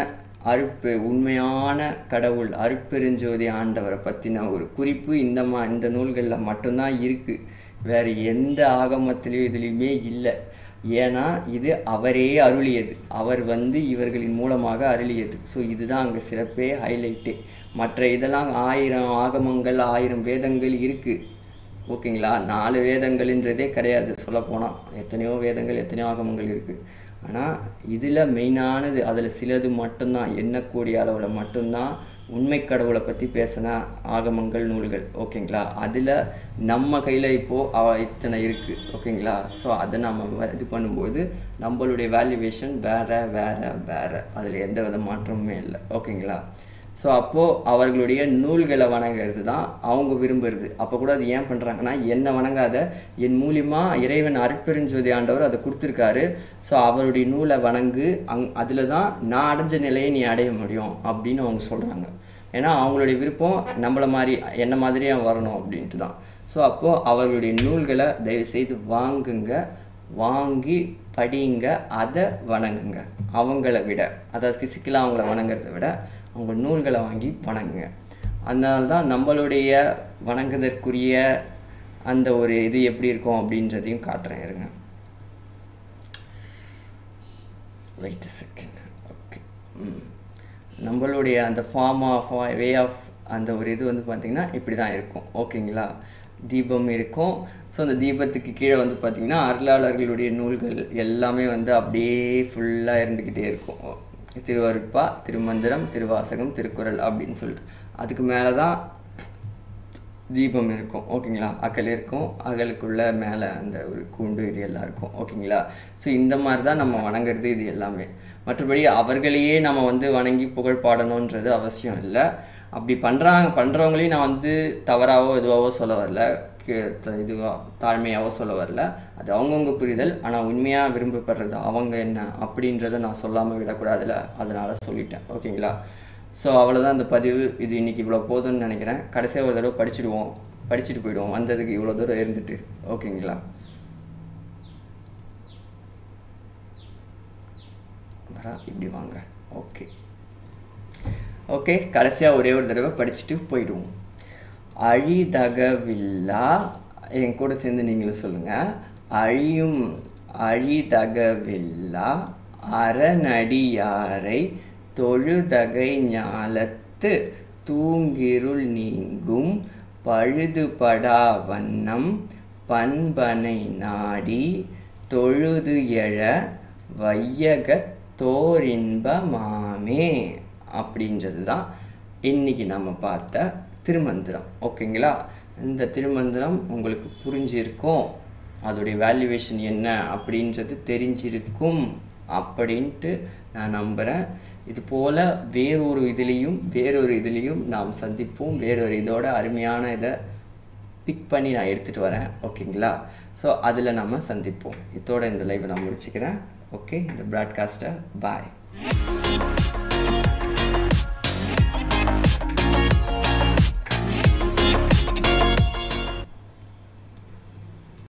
உண்மையான கடவுள் அருட்பெருஞ்சோதி ஆண்டவரை பற்றின ஒரு குறிப்பு இந்த நூல்களில் மட்டும்தான் இருக்குது. வேறு எந்த ஆகமத்திலையும் இதுலேயுமே இல்லை. ஏன்னா இது அவரே அருளியது, அவர் வந்து இவர்களின் மூலமாக அருளியது. ஸோ இதுதான் அங்கே சிறப்பே, ஹைலைட்டே. மற்ற இதெல்லாம் 1000 ஆகமங்கள் 1000 வேதங்கள் இருக்குது, ஓகேங்களா. 4 வேதங்கள்ன்றதே கிடையாது சொல்லப்போனால். எத்தனையோ வேதங்கள் எத்தனையோ ஆகமங்கள் இருக்குது. ஆனால் இதில் மெயினானது, அதில் சிலது மட்டும்தான், எண்ணக்கூடிய அளவில் மட்டும்தான் உண்மை கடவுளை பற்றி பேசின ஆகமங்கள் நூல்கள், ஓகேங்களா. அதில் நம்ம கையில் இப்போது இத்தனை இருக்குது, ஓகேங்களா. ஸோ அதை நம்ம இது பண்ணும்போது நம்மளுடைய வேல்யூவேஷன் வேறு, அதில் எந்த வித மாற்றமுமே இல்லை, ஓகேங்களா. ஸோ அப்போது அவர்களுடைய நூல்களை வணங்குறது தான் அவங்க விரும்புகிறது. அப்போ கூட அது ஏன் பண்ணுறாங்கன்னா, என்னை வணங்காத, என் மூலியமாக இறைவன் அருட்பெருஞ்சோதி ஆண்டவர் அதை கொடுத்துருக்காரு. ஸோ அவருடைய நூலை வணங்கு, அதில் தான் நான் அடைஞ்ச நிலையை நீ அடைய முடியும் அப்படின்னு அவங்க சொல்கிறாங்க. ஏன்னா அவங்களுடைய விருப்பம் என்ன மாதிரியே வரணும் அப்படின்ட்டு தான். ஸோ அப்போது அவர்களுடைய நூல்களை தயவுசெய்து வாங்கி படிங்க, அதை வணங்குங்க. அவங்கள விட, அதாவது ஃபிசிக்கலாக அவங்கள வணங்குறத விட அவங்க நூல்களை வாங்கி வணங்குங்க. அதனால தான் நம்மளுடைய வணங்குதற்குரிய அந்த ஒரு இது எப்படி இருக்கும் அப்படின்றதையும் காட்டுறேன், இருங்க. Wait a second. ஓகே, நம்மளுடைய அந்த வே ஆஃப் அந்த ஒரு இது வந்து பார்த்திங்கன்னா இப்படி தான் இருக்கும், ஓகேங்களா. தீபம் இருக்கும். ஸோ அந்த தீபத்துக்கு கீழே வந்து பார்த்திங்கன்னா அருளாளர்களுடைய நூல்கள் எல்லாமே வந்து அப்படியே ஃபுல்லாக இருந்துக்கிட்டே இருக்கும். திருவருட்பா, திருமந்திரம், திருவாசகம், திருக்குறள் அப்படின்னு சொல்லிட்டு அதுக்கு மேலே தான் தீபம் இருக்கும், ஓகேங்களா. அகல் இருக்கும், அகலுக்குள்ளே மேலே அந்த ஒரு கூண்டு இது எல்லாம் இருக்கும், ஓகேங்களா. ஸோ இந்த மாதிரி தான் நம்ம வணங்குறது இது எல்லாமே. மற்றபடி அவர்களையே நம்ம வந்து வணங்கி புகழ் பாடணுன்றது அவசியம் இல்லை. அப்படி பண்ணுறவங்களையும் நான் வந்து தவறாவோ இதுவாகவோ சொல்ல வரல, தாழ்மையாகவோ சொல்ல வரல. அது அவங்கவுங்க புரிதல். ஆனால் உண்மையாக விரும்பப்படுறது அவங்க என்ன அப்படின்றத நான் சொல்லாமல் விடக்கூடாதுல, அதனால் சொல்லிட்டேன், ஓகேங்களா. ஸோ அவ்வளோதான் இந்த பதிவு. இது இன்றைக்கி இவ்வளோ போதும்னு நினைக்கிறேன். கடைசியாக ஒரு தடவை படிச்சுட்டு போயிடுவோம், வந்ததுக்கு இவ்வளோ தூரம் இருந்துட்டு, ஓகேங்களா. இப்படி வாங்க. ஓகே, கடைசியாக ஒரே ஒரு தடவை படிச்சுட்டு போயிடுவோம். அழிதகவில்லா, என் கூட சேர்ந்து நீங்களும் சொல்லுங்கள். அழிதகவில்லா அறநடியாரை தொழுதகை ஞாலத்து தூங்கிருள் நீங்கும் பழுதுபடா வண்ணம் பண்பனை நாடி தொழுது எழ வையகத் தோரின்பமாமே அப்படின்றது தான் இன்றைக்கி நம்ம பார்த்த திருமந்திரம், ஓகேங்களா. இந்த திருமந்திரம் உங்களுக்கு புரிஞ்சிருக்கும், அதோடைய வேல்யூவேஷன் என்ன அப்படின்றது தெரிஞ்சிருக்கும் அப்படின்ட்டு நான் நம்புகிறேன். இது போல் வேறொரு இதுலேயும் நாம் சந்திப்போம். வேறொரு இதோட அருமையான இதை பிக் பண்ணி நான் எடுத்துகிட்டு வரேன், ஓகேங்களா. ஸோ அதில் நம்ம சந்திப்போம். இதோட இந்த லைவை நான் முடிச்சுக்கிறேன். ஓகே, இந்த ப்ராட்காஸ்ட்டை பாய்.